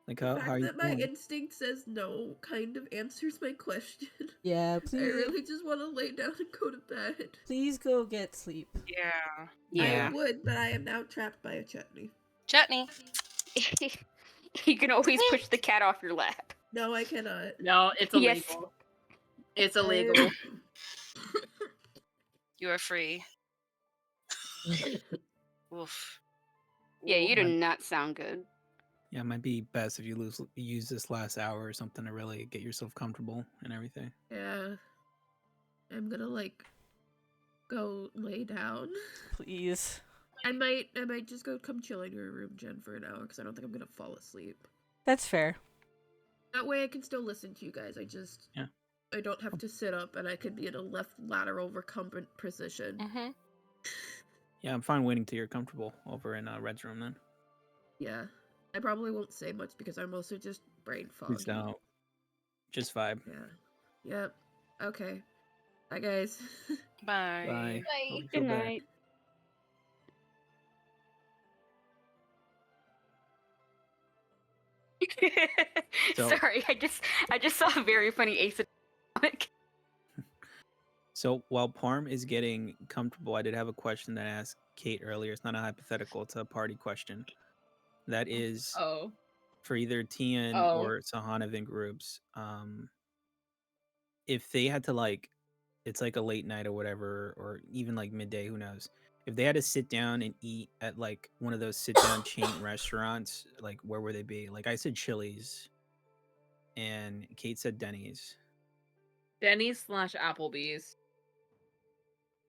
Speaker 6: Like
Speaker 7: The
Speaker 6: how
Speaker 7: fact
Speaker 6: are you
Speaker 7: that my
Speaker 6: feeling?
Speaker 7: instinct says no kind of answers my question.
Speaker 2: Yeah,
Speaker 7: I
Speaker 2: please.
Speaker 7: really just want to lay down and go to bed.
Speaker 2: Please go get sleep.
Speaker 3: Yeah.
Speaker 1: Yeah.
Speaker 7: I would, but I am now trapped by a chutney.
Speaker 3: Chutney.
Speaker 1: You can always push the cat off your lap.
Speaker 7: No, I cannot.
Speaker 5: No, it's illegal.
Speaker 1: Yes.
Speaker 5: It's illegal.
Speaker 3: You are free. Oof.
Speaker 1: Yeah, you do not sound good.
Speaker 6: Yeah, it might be best if you use this last hour or something to really get yourself comfortable and everything.
Speaker 7: Yeah. I'm gonna go lay down.
Speaker 2: Please.
Speaker 7: I might just go come chill in your room, Jen, for an hour, because I don't think I'm gonna fall asleep.
Speaker 2: That's fair.
Speaker 7: That way I can still listen to you guys. I don't have to sit up, and I could be in a left lateral recumbent position.
Speaker 3: Mm-hmm.
Speaker 6: Yeah, I'm fine waiting till you're comfortable over in Red's room then.
Speaker 7: Yeah. I probably won't say much because I'm also just brain foggy.
Speaker 6: Please don't. Just vibe.
Speaker 7: Yeah. Yep. Okay. Bye, guys.
Speaker 3: Bye.
Speaker 6: Bye. Hope you feel
Speaker 1: Good
Speaker 6: better.
Speaker 1: night.
Speaker 6: So-
Speaker 1: Sorry, I just saw a very funny Ace comic.
Speaker 6: So while Parm is getting comfortable, I did have a question that I asked Kate earlier. It's not a hypothetical, it's a party question. that is
Speaker 5: Oh.
Speaker 6: for either Tian
Speaker 5: Oh.
Speaker 6: or Sihonavan groups. If they had to like, it's like a late night or whatever, or even like midday, who knows? If they had to sit down and eat at like one of those sit down chain restaurants, like where would they be? Like I said Chili's, and Kate said Denny's.
Speaker 5: Denny's / Applebee's.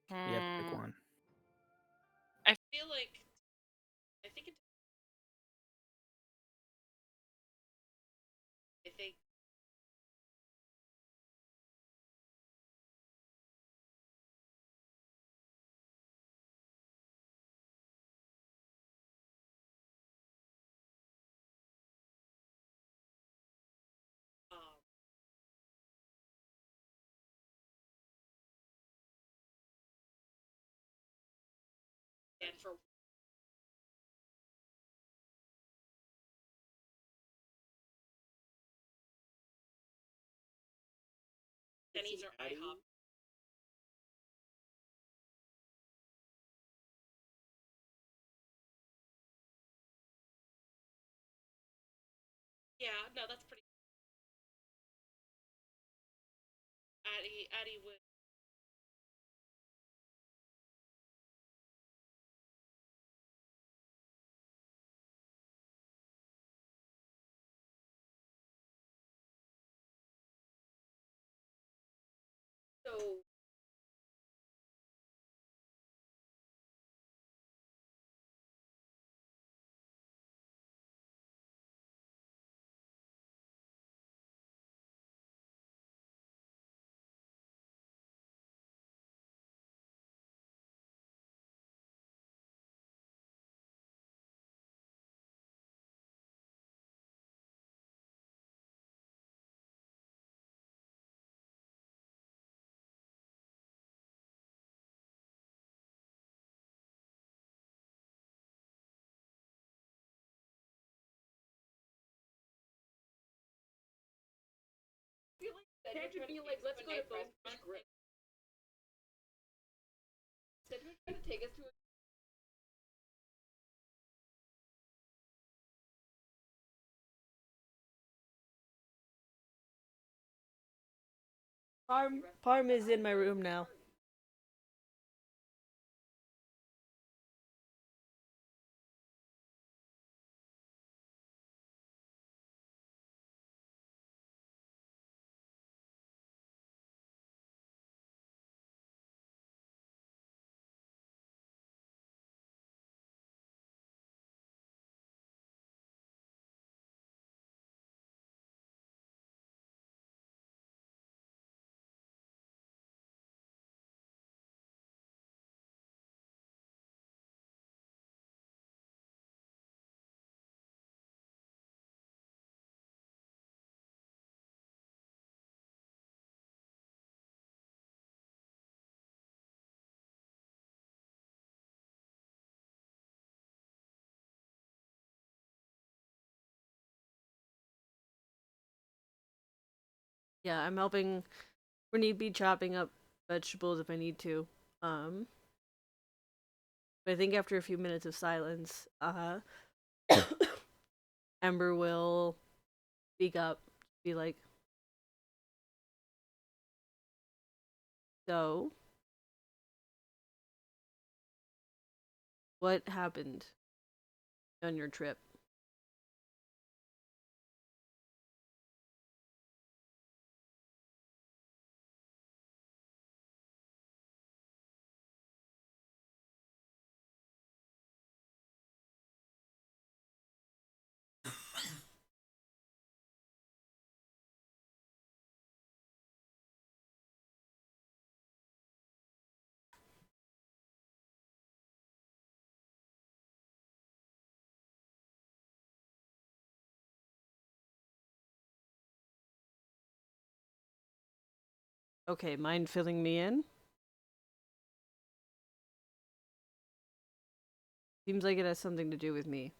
Speaker 6: You have to pick one.
Speaker 3: I feel like I think I think and for Denny's or IHOP. Yeah, no, that's pretty. Addie would. So can't you be like, let's go to Bonefish Grill? Said you're trying to take us to a
Speaker 2: Parm is in my room now. Yeah, I'm helping. We need to be chopping up vegetables if I need to. But I think after a few minutes of silence, Ember will speak up, be like, "So, what happened on your trip?" Okay, mind filling me in? Seems like it has something to do with me.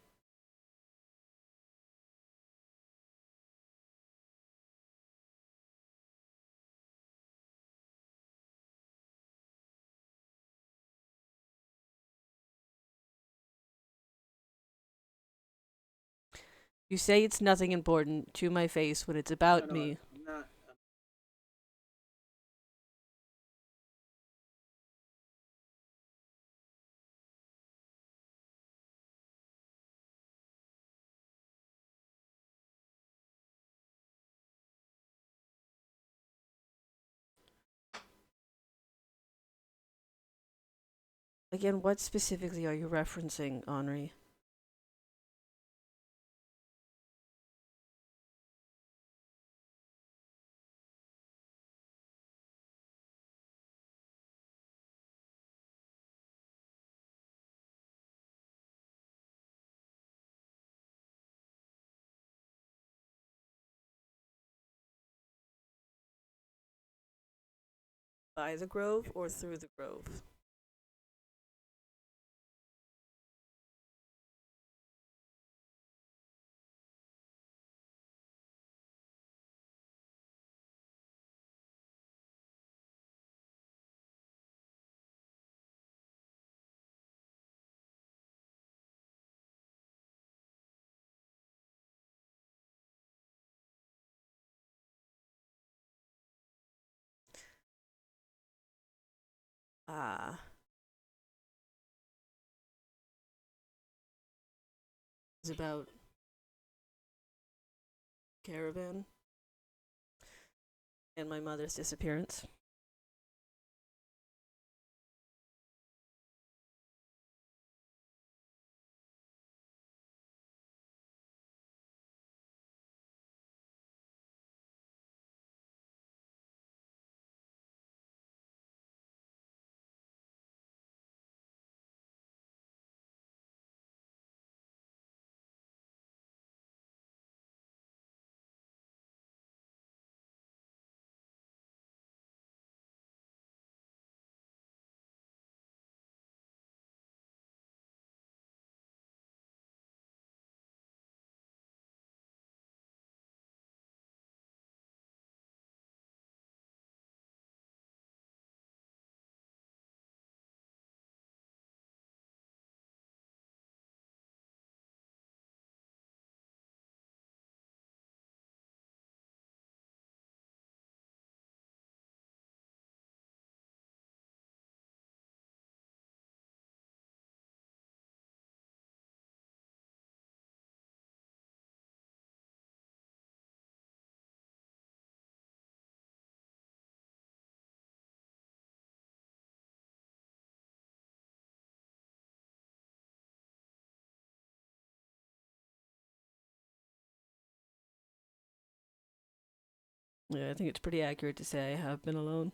Speaker 2: You say it's nothing important to my face when it's about me.
Speaker 6: I'm not.
Speaker 2: Again, what specifically are you referencing, Henri? By the grove or through the grove? Ah. It's about caravan and my mother's disappearance. Yeah, I think it's pretty accurate to say I have been alone.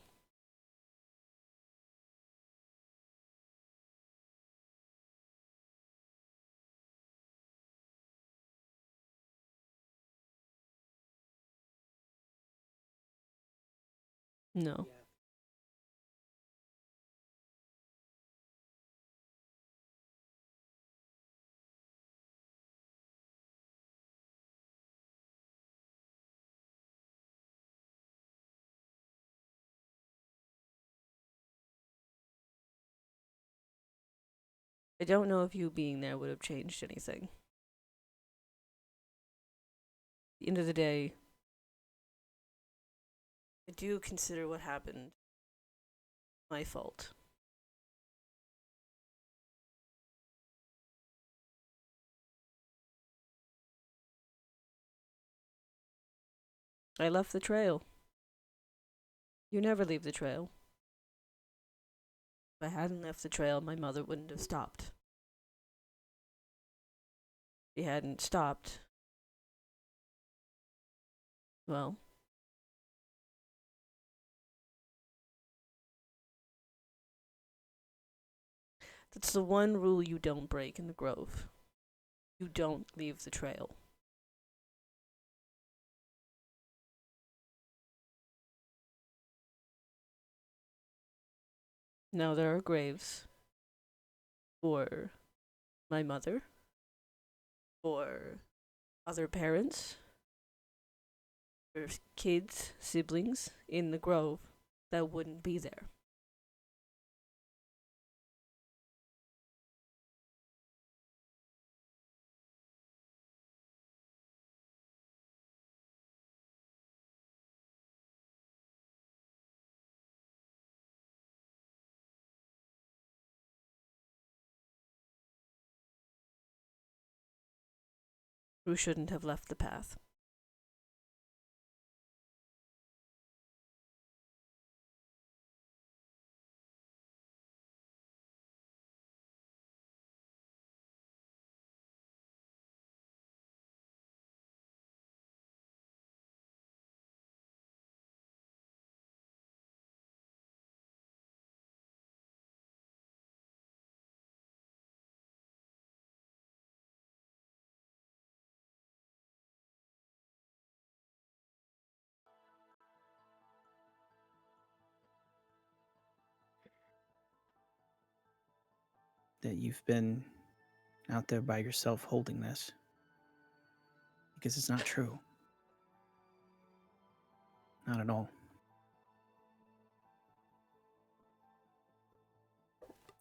Speaker 2: No. I don't know if you being there would have changed anything. At the end of the day, I do consider what happened my fault. I left the trail. You never leave the trail. If I hadn't left the trail, my mother wouldn't have stopped. If she hadn't stopped, well, that's the one rule you don't break in the grove. You don't leave the trail. Now there are graves for my mother, for other parents, for kids, siblings in the grove that wouldn't be there. who shouldn't have left the path.
Speaker 6: That you've been out there by yourself holding this. Because it's not true. Not at all.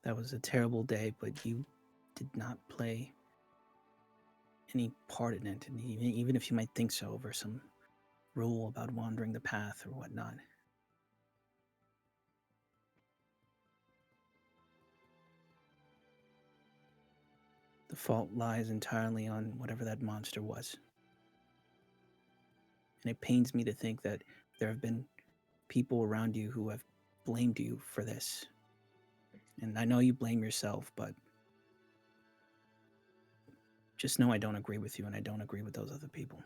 Speaker 6: That was a terrible day, but you did not play any part in it. And even if you might think so over some rule about wandering the path or whatnot. The fault lies entirely on whatever that monster was. And it pains me to think that there have been people around you who have blamed you for this. And I know you blame yourself, but just know I don't agree with you and I don't agree with those other people.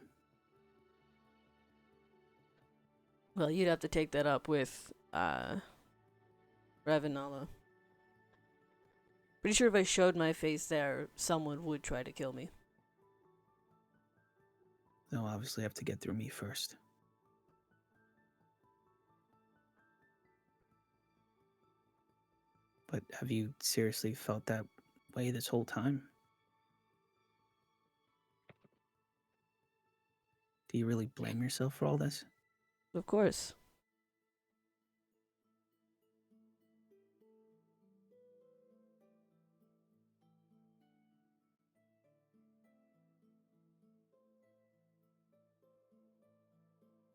Speaker 2: Well, you'd have to take that up with Ravenala. Pretty sure if I showed my face there, someone would try to kill me.
Speaker 6: They'll obviously have to get through me first. But have you seriously felt that way this whole time? Do you really blame yourself for all this?
Speaker 2: Of course.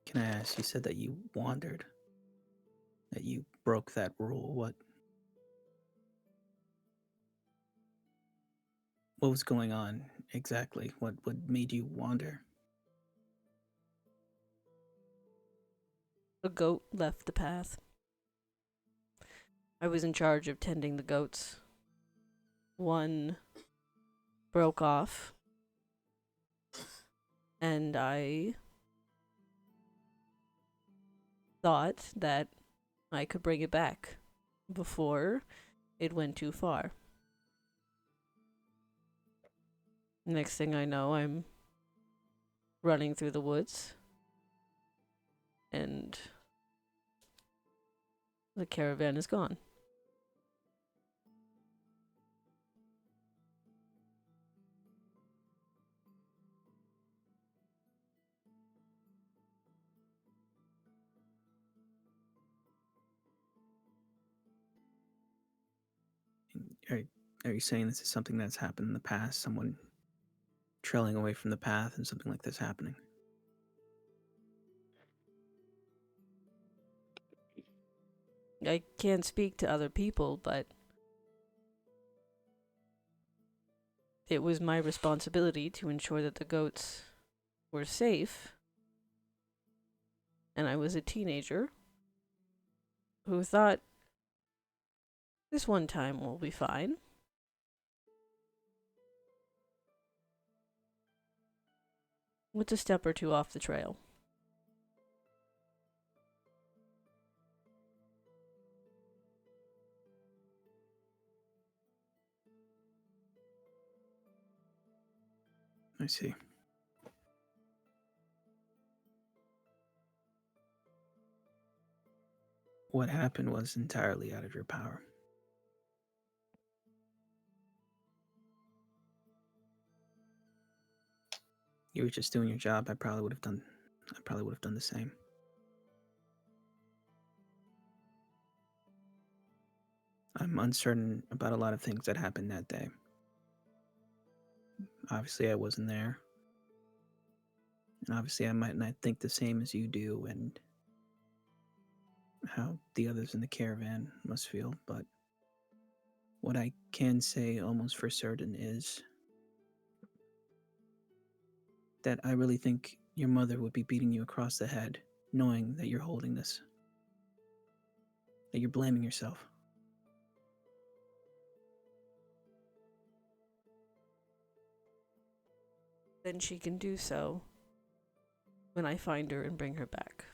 Speaker 6: Can I ask, you said that you wandered, that you broke that rule. What was going on exactly? What made you wander?
Speaker 2: A goat left the path. I was in charge of tending the goats. One broke off, and I thought that I could bring it back before it went too far. Next thing I know, I'm running through the woods, and the caravan is gone.
Speaker 6: Are you saying this is something that's happened in the past? Someone trailing away from the path and something like this happening?
Speaker 2: I can't speak to other people, but it was my responsibility to ensure that the goats were safe. And I was a teenager who thought, this one time will be fine. What's a step or two off the trail?
Speaker 6: I see. What happened was entirely out of your power. You were just doing your job. I probably would have done the same. I'm uncertain about a lot of things that happened that day. Obviously, I wasn't there. And obviously, I might not think the same as you do and how the others in the caravan must feel, but what I can say almost for certain is that I really think your mother would be beating you across the head, knowing that you're holding this, that you're blaming yourself.
Speaker 2: Then she can do so when I find her and bring her back.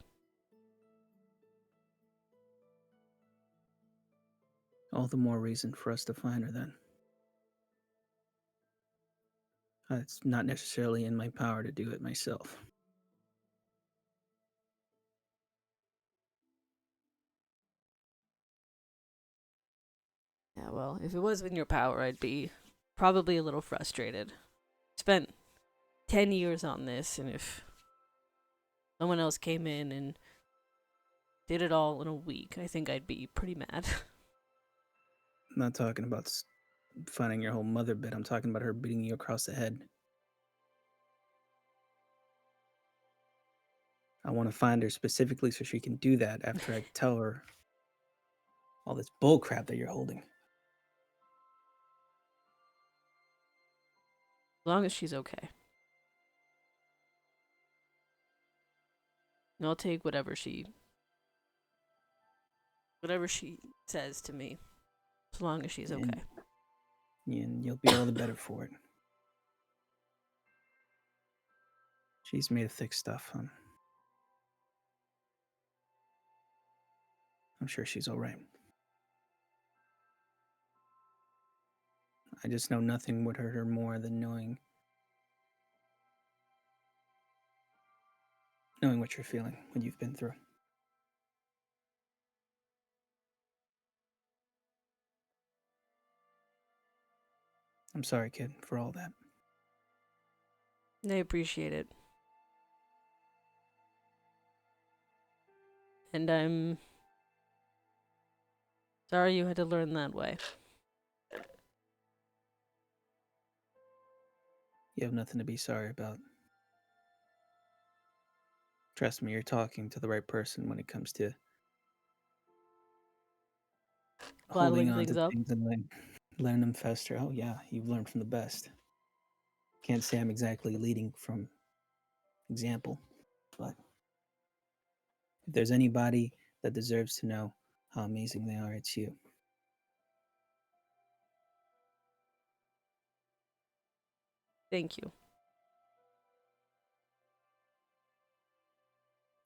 Speaker 6: All the more reason for us to find her then. It's not necessarily in my power to do it myself.
Speaker 2: Yeah, well, if it was in your power, I'd be probably a little frustrated. Spent 10 years on this, and if someone else came in and did it all in a week, I think I'd be pretty mad.
Speaker 6: I'm not talking about finding your whole mother bit. I'm talking about her beating you across the head. I want to find her specifically so she can do that after I tell her all this bull crap that you're holding.
Speaker 2: As long as she's okay. And I'll take whatever she says to me, as long as she's okay.
Speaker 6: And you'll be all the better for it. She's made of thick stuff, huh? I'm sure she's all right. I just know nothing would hurt her more than knowing what you're feeling, what you've been through. I'm sorry, kid, for all that.
Speaker 2: I appreciate it. And I'm sorry you had to learn that way.
Speaker 6: You have nothing to be sorry about. Trust me, you're talking to the right person when it comes to holding
Speaker 2: Bottling
Speaker 6: on to
Speaker 2: things up.
Speaker 6: things and letting them fester. Oh yeah, you've learned from the best. Can't say I'm exactly leading from example, but if there's anybody that deserves to know how amazing they are, it's you.
Speaker 2: Thank you.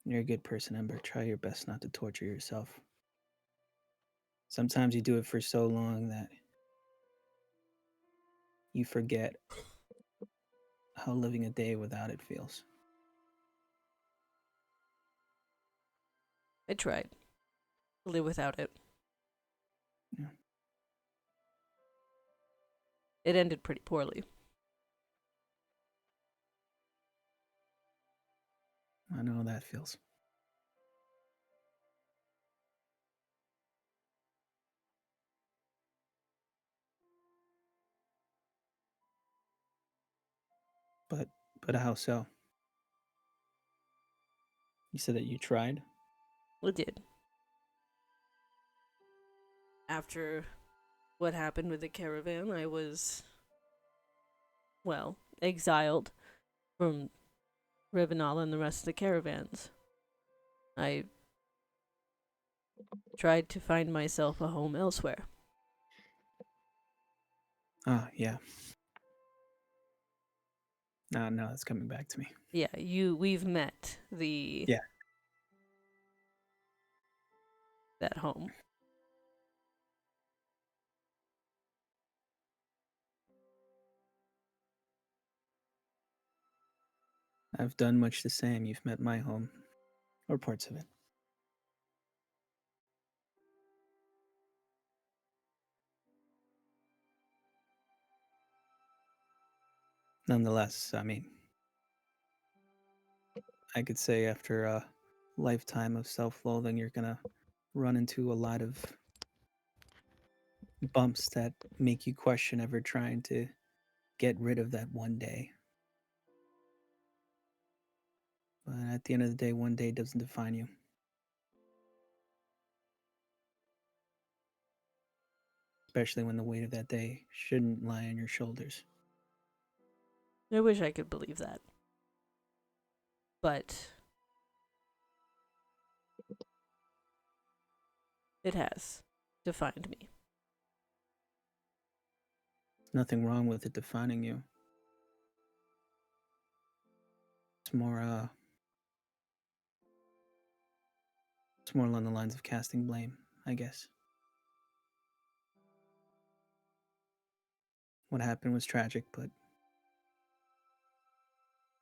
Speaker 6: You're a good person, Ember. Try your best not to torture yourself. Sometimes you do it for so long that you forget how living a day without it feels.
Speaker 2: I tried to live without it.
Speaker 6: Yeah.
Speaker 2: It ended pretty poorly.
Speaker 6: I know how that feels. But how so? You said that you tried?
Speaker 2: It did. After what happened with the caravan, I was, well, exiled from Rivenala and the rest of the caravans. I tried to find myself a home elsewhere.
Speaker 6: Ah, yeah. No, it's coming back to me.
Speaker 2: Yeah, we've met the
Speaker 6: Yeah.
Speaker 2: that home.
Speaker 6: I've done much the same. You've met my home, or parts of it. Nonetheless, I mean, I could say after a lifetime of self-loathing, you're gonna run into a lot of bumps that make you question ever trying to get rid of that one day. But at the end of the day, one day doesn't define you. Especially when the weight of that day shouldn't lie on your shoulders.
Speaker 2: I wish I could believe that. but it has defined me.
Speaker 6: Nothing wrong with it defining you. It's more along the lines of casting blame, I guess. What happened was tragic, but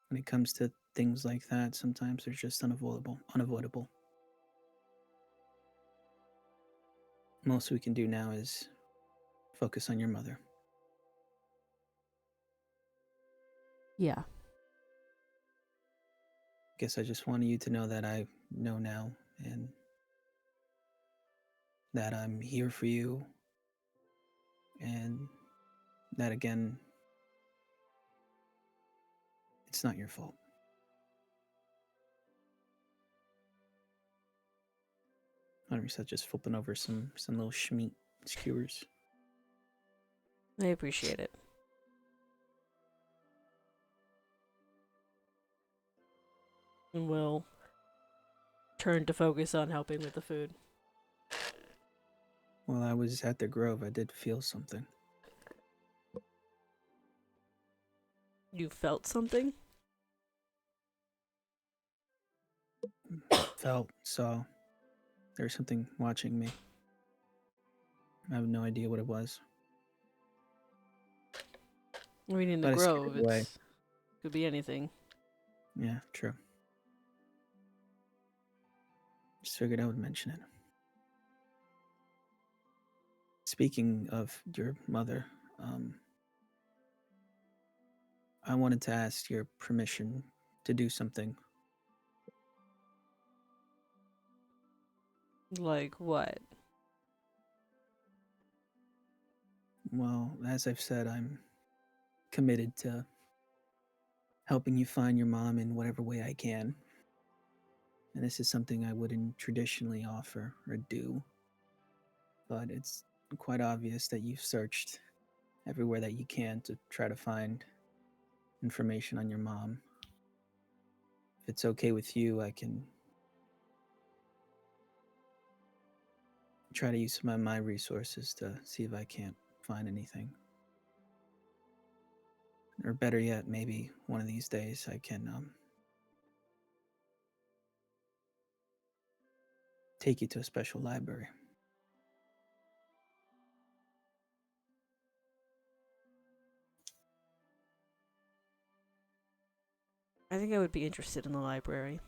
Speaker 6: when it comes to things like that, sometimes they're just unavoidable. Most we can do now is focus on your mother.
Speaker 2: Yeah.
Speaker 6: Guess I just wanted you to know that I know now, and that I'm here for you, and that again, it's not your fault. Henry said, just flipping over some little schmeat skewers.
Speaker 2: I appreciate it. And we'll turn to focus on helping with the food.
Speaker 6: While I was at the Grove, I did feel something.
Speaker 2: You felt something?
Speaker 6: Saw. There was something watching me. I have no idea what it was.
Speaker 2: I mean, in the
Speaker 6: But I scared
Speaker 2: Grove,
Speaker 6: it away.
Speaker 2: it could be anything.
Speaker 6: Yeah, true. Just figured I would mention it. Speaking of your mother, I wanted to ask your permission to do something.
Speaker 2: Like what?
Speaker 6: Well, as I've said, I'm committed to helping you find your mom in whatever way I can. And this is something I wouldn't traditionally offer or do. But it's quite obvious that you've searched everywhere that you can to try to find information on your mom. If it's okay with you, I can try to use some of my resources to see if I can't find anything. Or better yet, maybe one of these days I can take you to a special library.
Speaker 2: I think I would be interested in the library.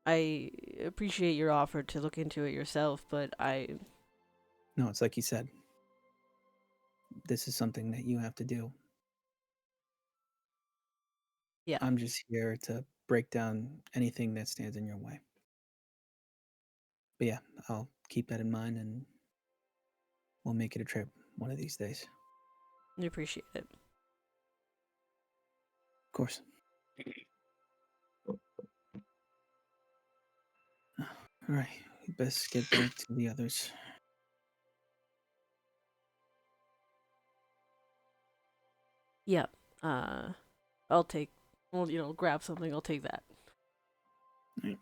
Speaker 2: I appreciate your offer to look into it yourself, but
Speaker 6: No, it's like you said. This is something that you have to do.
Speaker 2: Yeah.
Speaker 6: I'm just here to break down anything that stands in your way. But yeah, I'll keep that in mind and we'll make it a trip one of these days.
Speaker 2: I appreciate it.
Speaker 6: Of course. All right, we best get back to the others.
Speaker 2: Yeah. I'll take. Well, grab something. I'll take that.
Speaker 6: Right.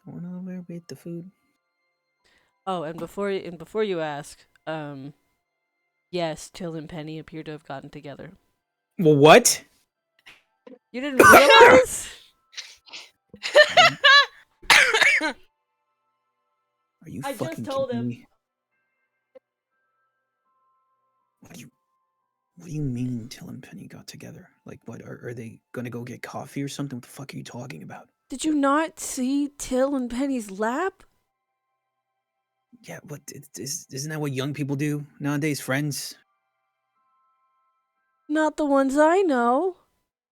Speaker 6: Don't want to overweight the food.
Speaker 2: Oh, and before you ask, yes, Till and Penny appear to have gotten together.
Speaker 6: Well, what?
Speaker 2: You didn't realize?
Speaker 6: Are you
Speaker 2: I
Speaker 6: fucking
Speaker 2: just told
Speaker 6: kidding
Speaker 2: him.
Speaker 6: me? What do you mean Till and Penny got together? Like, what? Are they gonna go get coffee or something? What the fuck are you talking about?
Speaker 2: Did you not see Till and Penny's lap?
Speaker 6: Yeah, what? Isn't that what young people do nowadays? Friends?
Speaker 2: Not the ones I know.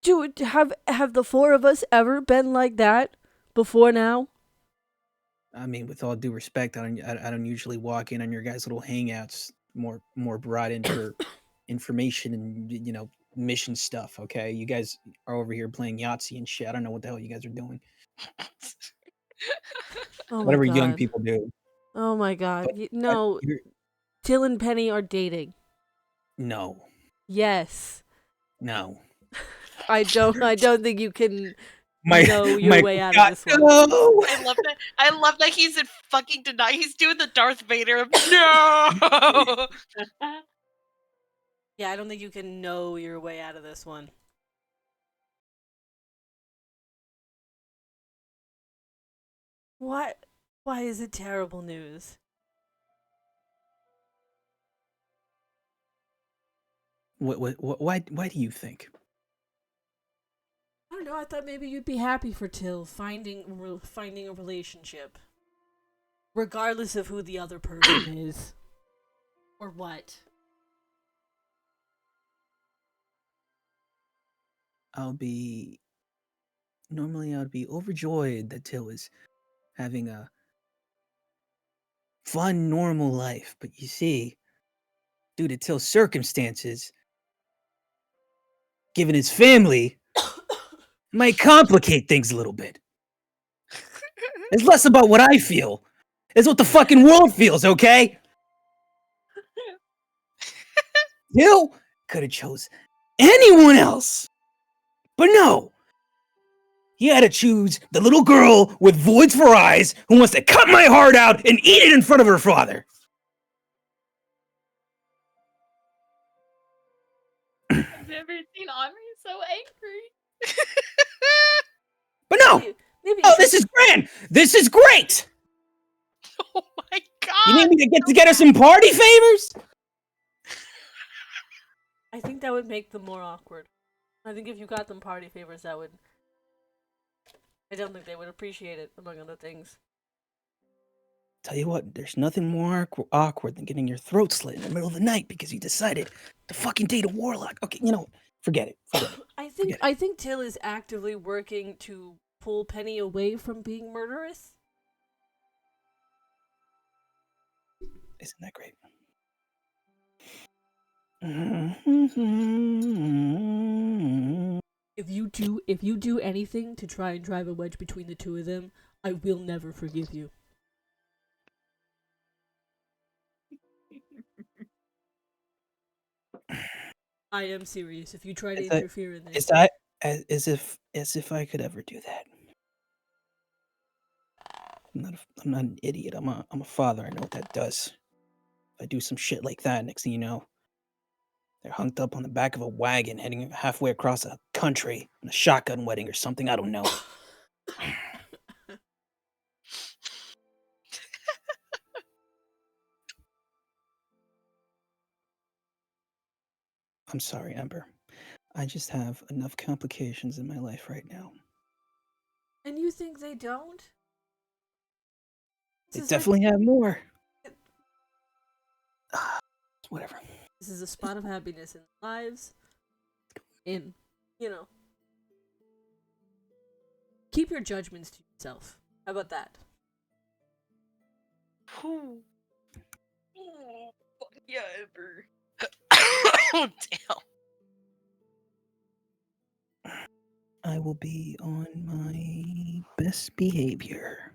Speaker 2: Have the four of us ever been like that before now?
Speaker 6: I mean, with all due respect, I don't usually walk in on your guys' little hangouts. More brought in for information and mission stuff. Okay, you guys are over here playing Yahtzee and shit. I don't know what the hell you guys are doing.
Speaker 2: Oh my
Speaker 6: Whatever young
Speaker 2: god.
Speaker 6: people do.
Speaker 2: Oh my god.
Speaker 6: But
Speaker 2: No, Till and Penny are dating.
Speaker 6: no.
Speaker 2: Yes.
Speaker 6: No.
Speaker 2: I don't think you can
Speaker 6: My
Speaker 2: know your way out of this one.
Speaker 6: No.
Speaker 3: I love that he's in fucking denial. He's doing the Darth Vader of no.
Speaker 2: Yeah, I don't think you can know your way out of this one. What? Why is it terrible news?
Speaker 6: Why do you think?
Speaker 2: I don't know. I thought maybe you'd be happy for Till finding a relationship, regardless of who the other person is or what.
Speaker 6: Normally I'd be overjoyed that Till is having a fun, normal life, but you see, due to Till's circumstances, given his family, might complicate things a little bit. It's less about what I feel. It's what the fucking world feels, okay? Till could have chose anyone else. But no. He had to choose the little girl with voids for eyes who wants to cut my heart out and eat it in front of her father.
Speaker 5: I've never seen Henri so angry.
Speaker 6: But no.
Speaker 2: Maybe
Speaker 6: Oh, this is grand. This is great.
Speaker 3: Oh my god.
Speaker 6: You need me to get her some party favors?
Speaker 2: I think that would make them more awkward. I think if you got them party favors, that would. I don't think they would appreciate it, among other things.
Speaker 6: Tell you what, there's nothing more awkward than getting your throat slit in the middle of the night because you decided to fucking date a warlock. Okay, you know, forget it.
Speaker 2: I think Till is actively working to pull Penny away from being murderous.
Speaker 6: Isn't that great?
Speaker 2: If you do anything to try and drive a wedge between the two of them, I will never forgive you. I am serious. If you try to interfere in this,
Speaker 6: As if I could ever do that. I'm not an idiot. I'm a father. I know what that does. If I do some shit like that, next thing you know, they're hunked up on the back of a wagon heading halfway across the country on a shotgun wedding or something. I don't know. I'm sorry, Ember. I just have enough complications in my life right now.
Speaker 2: and you think they don't?
Speaker 6: They definitely have more. Whatever.
Speaker 2: This is a spot of happiness in lives. In, keep your judgments to yourself. How about that?
Speaker 3: Oh, fuck yeah, Ember. Oh, damn.
Speaker 6: I will be on my best behavior.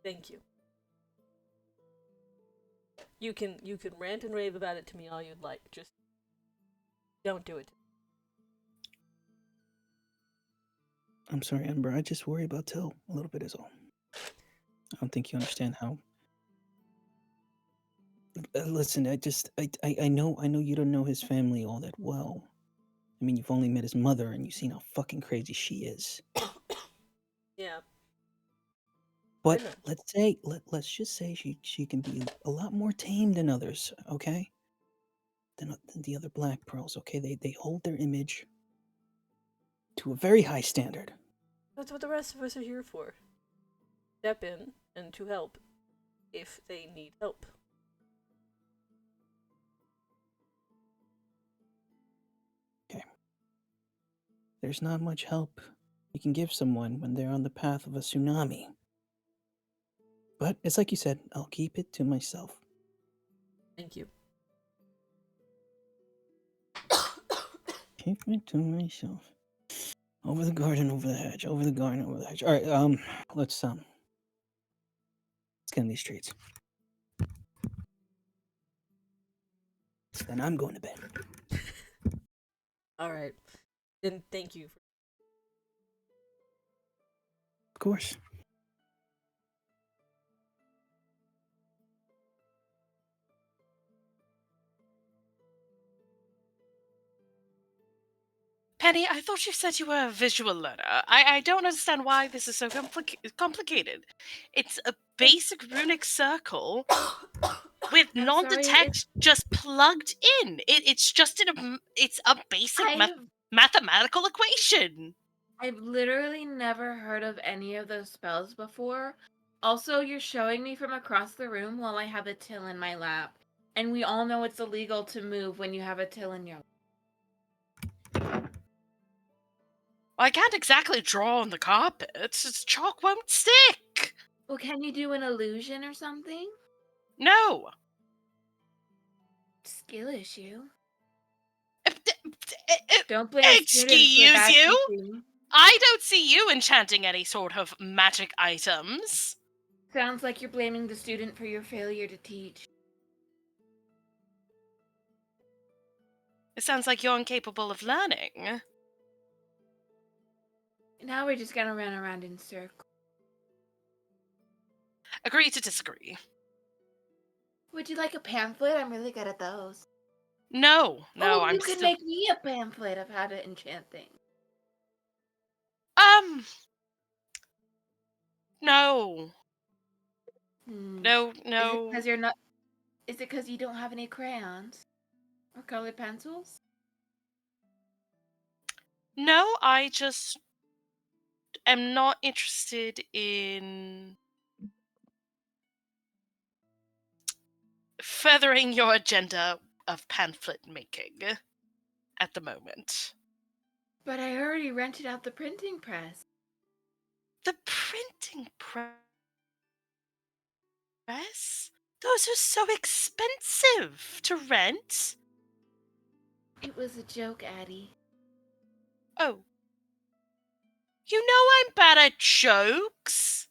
Speaker 2: Thank you. You can rant and rave about it to me all you'd like. Just don't do it.
Speaker 6: I'm sorry, Ember. I just worry about Till a little bit is all. I don't think you understand how. Listen, I know you don't know his family all that well. I mean, you've only met his mother, and you've seen how fucking crazy she is.
Speaker 2: Yeah.
Speaker 6: But let's just say she can be a lot more tame than others, okay? Than the other Black Pearls, okay? They hold their image to a very high standard.
Speaker 2: That's what the rest of us are here for. Step in and to help if they need help.
Speaker 6: Okay. There's not much help you can give someone when they're on the path of a tsunami. But it's like you said, I'll keep it to myself.
Speaker 2: Thank you.
Speaker 6: Keep it to myself. Over the garden, over the hedge. Over the garden, over the hedge. All right, let's get in these streets. Then I'm going to bed.
Speaker 2: All right. Then thank you.
Speaker 6: Of course.
Speaker 3: Penny, I thought you said you were a visual learner. I don't understand why this is so complicated. It's a basic runic circle with
Speaker 5: I'm
Speaker 3: non-detect just plugged in. It's just it's a basic mathematical equation.
Speaker 5: I've literally never heard of any of those spells before. Also, you're showing me from across the room while I have a till in my lap. And we all know it's illegal to move when you have a till in your lap.
Speaker 3: I can't exactly draw on the carpet. Chalk won't stick.
Speaker 5: Well, can you do an illusion or something?
Speaker 3: No.
Speaker 5: Skill issue.
Speaker 3: Uh,
Speaker 5: Don't blame a student for
Speaker 3: Excuse
Speaker 5: bad
Speaker 3: you?
Speaker 5: teaching.
Speaker 3: I don't see you enchanting any sort of magic items.
Speaker 5: Sounds like you're blaming the student for your failure to teach.
Speaker 3: It sounds like you're incapable of learning.
Speaker 5: Now we're just gonna run around in circles.
Speaker 3: Agree to disagree.
Speaker 5: Would you like a pamphlet? I'm really good at those.
Speaker 3: No,
Speaker 5: Oh,
Speaker 3: I'm
Speaker 5: you can
Speaker 3: still...
Speaker 5: make me a pamphlet of how to enchant things.
Speaker 3: No.
Speaker 5: Hmm.
Speaker 3: No.
Speaker 5: Is it because you don't have any crayons? Or colored pencils?
Speaker 3: No, I just am not interested in furthering your agenda of pamphlet making at the moment.
Speaker 5: But I already rented out the printing press.
Speaker 3: The printing press? Those are so expensive to rent.
Speaker 5: It was a joke, Addie.
Speaker 3: Oh. You know I'm bad at jokes.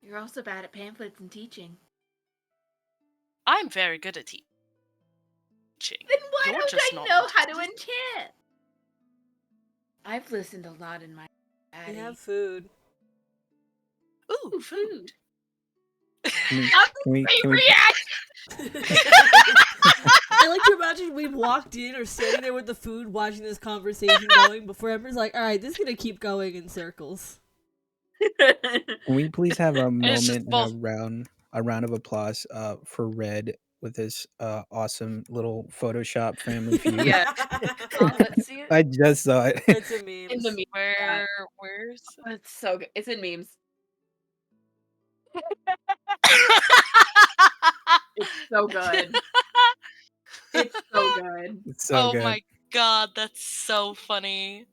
Speaker 5: You're also bad at pamphlets and teaching.
Speaker 3: I'm very good at teaching.
Speaker 5: Then why
Speaker 3: You're
Speaker 5: don't
Speaker 3: just
Speaker 5: I
Speaker 3: not
Speaker 5: know how to
Speaker 3: interested.
Speaker 5: enchant? I've listened a lot in my
Speaker 2: We
Speaker 5: Addie.
Speaker 2: have food.
Speaker 3: Ooh, food.
Speaker 6: Can we
Speaker 2: I like to imagine we walked in or standing there with the food, watching this conversation going before Ember's like, all right, this is going to keep going in circles.
Speaker 6: Can we please have a
Speaker 3: it's just
Speaker 6: moment and a round of applause for Red with his awesome little Photoshop family feud?
Speaker 1: Yeah. Let's see it.
Speaker 6: I just saw it.
Speaker 2: It's a meme.
Speaker 5: In the meme.
Speaker 3: Where's
Speaker 5: Oh, it's so good. It's in memes. It's so good. It's so good.
Speaker 6: It's so good.
Speaker 3: my god, that's so funny.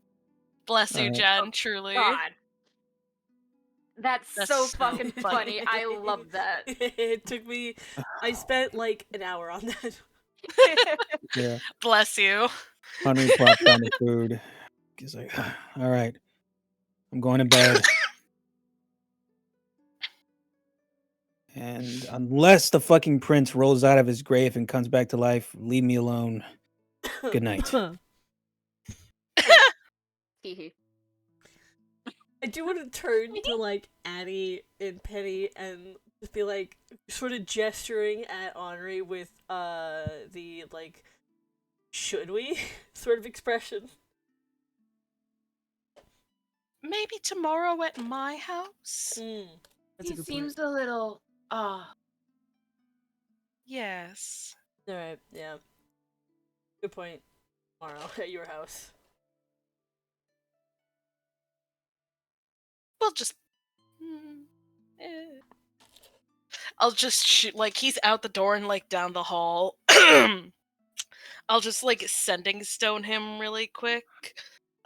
Speaker 3: Bless you,
Speaker 6: Alright.
Speaker 3: Jen, truly.
Speaker 1: God. That's
Speaker 3: That's
Speaker 1: so
Speaker 3: so
Speaker 1: fucking
Speaker 3: funny.
Speaker 1: funny. I love that.
Speaker 2: It took me, I spent like an hour on that.
Speaker 6: Yeah.
Speaker 3: Bless you.
Speaker 6: Henry plopped down the food. He's like, all right, I'm going to bed. And unless the fucking prince rolls out of his grave and comes back to life, leave me alone. Good night.
Speaker 1: Hee
Speaker 2: I do want to turn to like Addie and Penny and just be like sort of gesturing at Henri with the like should we sort of expression.
Speaker 3: Maybe tomorrow at my house?
Speaker 2: That's a
Speaker 5: He
Speaker 2: good
Speaker 5: seems
Speaker 2: point.
Speaker 5: a little
Speaker 3: Yes.
Speaker 2: Alright, yeah. Good point. Tomorrow at your house.
Speaker 3: We'll just... I'll just shoot, like, he's out the door and, like, down the hall. I'll just, like, sending stone him really quick.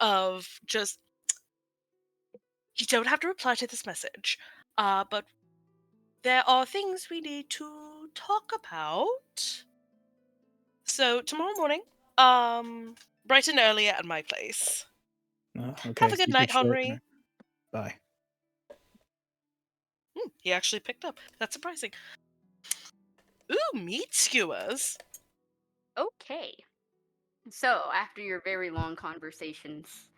Speaker 3: Of just... You don't have to reply to this message. But there are things we need to talk about. So, tomorrow morning, bright and early at my place.
Speaker 6: Okay,
Speaker 3: Have a good
Speaker 6: keep
Speaker 3: night,
Speaker 6: it short.
Speaker 3: Henry.
Speaker 6: Bye.
Speaker 3: He actually picked up. That's surprising. Ooh, meat skewers.
Speaker 1: Okay. So after your very long conversations,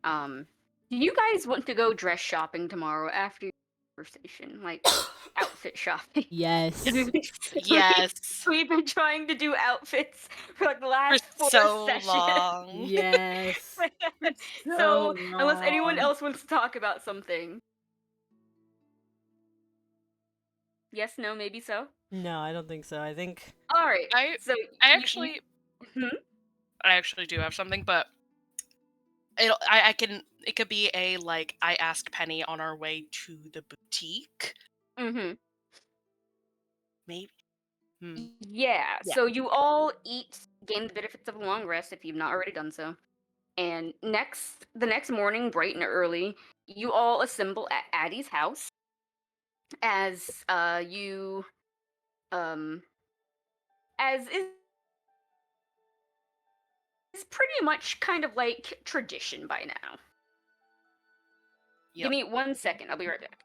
Speaker 1: do you guys want to go dress shopping tomorrow after your conversation, like outfit shopping?
Speaker 2: Yes.
Speaker 3: Yes.
Speaker 1: We've been trying to do outfits for like the
Speaker 3: For
Speaker 1: last 4
Speaker 3: so
Speaker 1: sessions.
Speaker 3: long.
Speaker 2: Yes.
Speaker 1: So unless anyone
Speaker 5: long.
Speaker 1: else wants to talk about something. Yes, no, maybe so.
Speaker 2: No, I don't think so. I think
Speaker 1: All right.
Speaker 3: I
Speaker 1: So
Speaker 3: I
Speaker 1: you-
Speaker 3: actually
Speaker 1: Hmm?
Speaker 3: I actually do have something, but I can it could be a like I asked Penny on our way to the boutique.
Speaker 1: Mhm.
Speaker 3: Maybe. Hmm.
Speaker 1: Yeah.
Speaker 3: Yeah.
Speaker 1: So you all eat, gain the benefits of a long rest if you've not already done so. And the next morning, bright and early, you all assemble at Addie's house as you as is pretty much kind of like tradition by now. Give
Speaker 3: Yep.
Speaker 1: me 1 second. I'll be right back.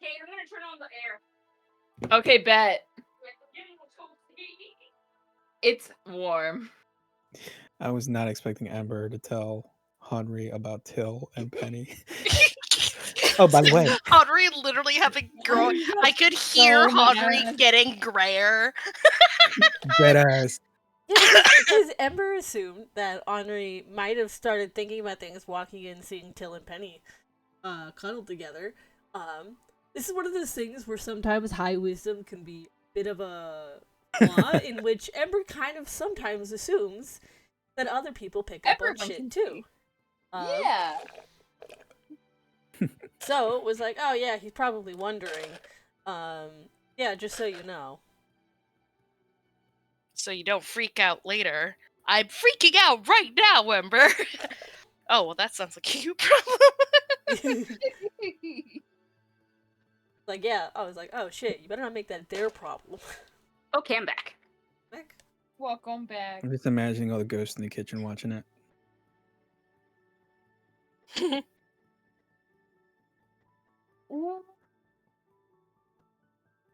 Speaker 1: Okay, I'm gonna turn on the air.
Speaker 5: Okay, bet. It's warm.
Speaker 6: I was not expecting Amber to tell Henry about Till and Penny. Oh, by the way,
Speaker 3: Henry literally having grown. I could hear
Speaker 5: So
Speaker 3: Henry
Speaker 5: mad.
Speaker 3: getting grayer.
Speaker 6: dead ass.
Speaker 2: yeah, because Ember assumed that Henri might have started thinking about things walking in, seeing Till and Penny cuddled together. This is one of those things where sometimes high wisdom can be a bit of a flaw in which Ember kind of sometimes assumes that other people pick up on
Speaker 5: Everyone
Speaker 2: shit
Speaker 5: can
Speaker 2: too.
Speaker 5: Yeah.
Speaker 2: So it was like, oh yeah, he's probably wondering. Yeah, just so you know.
Speaker 3: So you don't freak out later. I'm freaking out right now, Ember. Oh, well, that sounds like you problem.
Speaker 2: Like, yeah, I was like, oh shit, you better not make that their problem.
Speaker 1: Okay, I'm back.
Speaker 2: Heck.
Speaker 5: Welcome back.
Speaker 6: I'm just imagining all the ghosts in the kitchen watching it.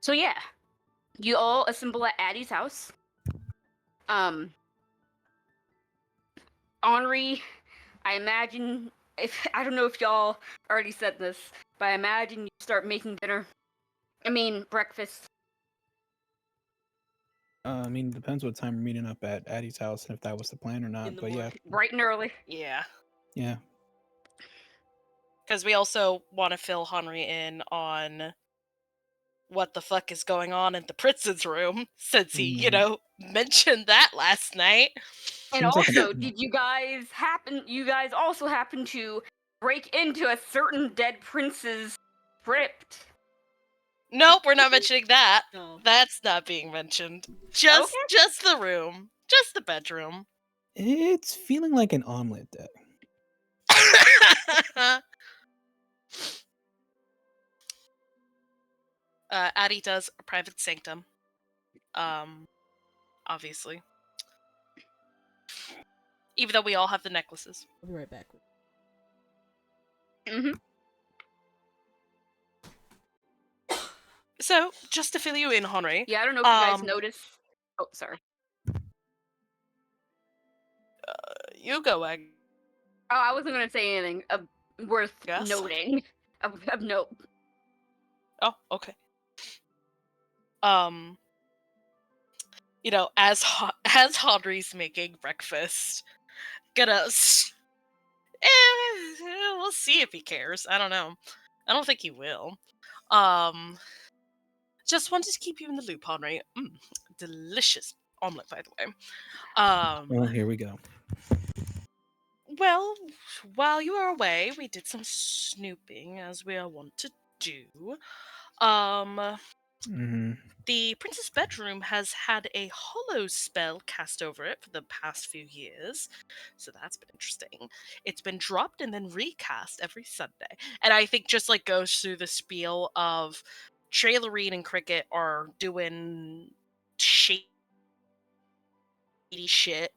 Speaker 1: So yeah, you all assemble at Addie's house. Henri, I imagine if I don't know if y'all already said this, but I imagine you start making dinner. I mean breakfast.
Speaker 6: I mean, depends what time we're meeting up at Addie's house and if that was the plan or
Speaker 2: In
Speaker 6: not.
Speaker 2: the
Speaker 6: But yeah,
Speaker 2: morning.
Speaker 1: Bright and early.
Speaker 3: Yeah.
Speaker 6: yeah.
Speaker 3: Because we also want to fill Henry in on what the fuck is going on in the prince's room, since he, mentioned that last night.
Speaker 1: And
Speaker 6: Seems like
Speaker 1: also, did you guys also happen to break into a certain dead prince's crypt?
Speaker 3: Nope, we're not mentioning that.
Speaker 2: No.
Speaker 3: That's not being mentioned.
Speaker 1: Okay.
Speaker 3: Just the room. Just the bedroom.
Speaker 6: it's feeling like an omelet day.
Speaker 3: Addie does a private sanctum. Obviously. Even though we all have the necklaces.
Speaker 2: I'll be right back.
Speaker 1: Mm-hmm.
Speaker 3: So, just to fill you in, Henry.
Speaker 1: Yeah, I don't know if you guys noticed. Oh, sorry.
Speaker 3: You go, Egg.
Speaker 1: Oh, I wasn't gonna say anything worth
Speaker 3: Yes?
Speaker 1: noting. Of note.
Speaker 3: Oh, okay. As Henry's making breakfast, we'll see if he cares. I don't know. I don't think he will. Just wanted to keep you in the loop, Henry. Delicious omelet, by the way.
Speaker 6: Well, here we go.
Speaker 3: Well, while you were away, we did some snooping, as we are wont to do. The prince's bedroom has had a hollow spell cast over it for the past few years, so that's been interesting. It's been dropped and then recast every Sunday, and I think just like goes through the spiel of Trailerine and Cricket are doing shady shit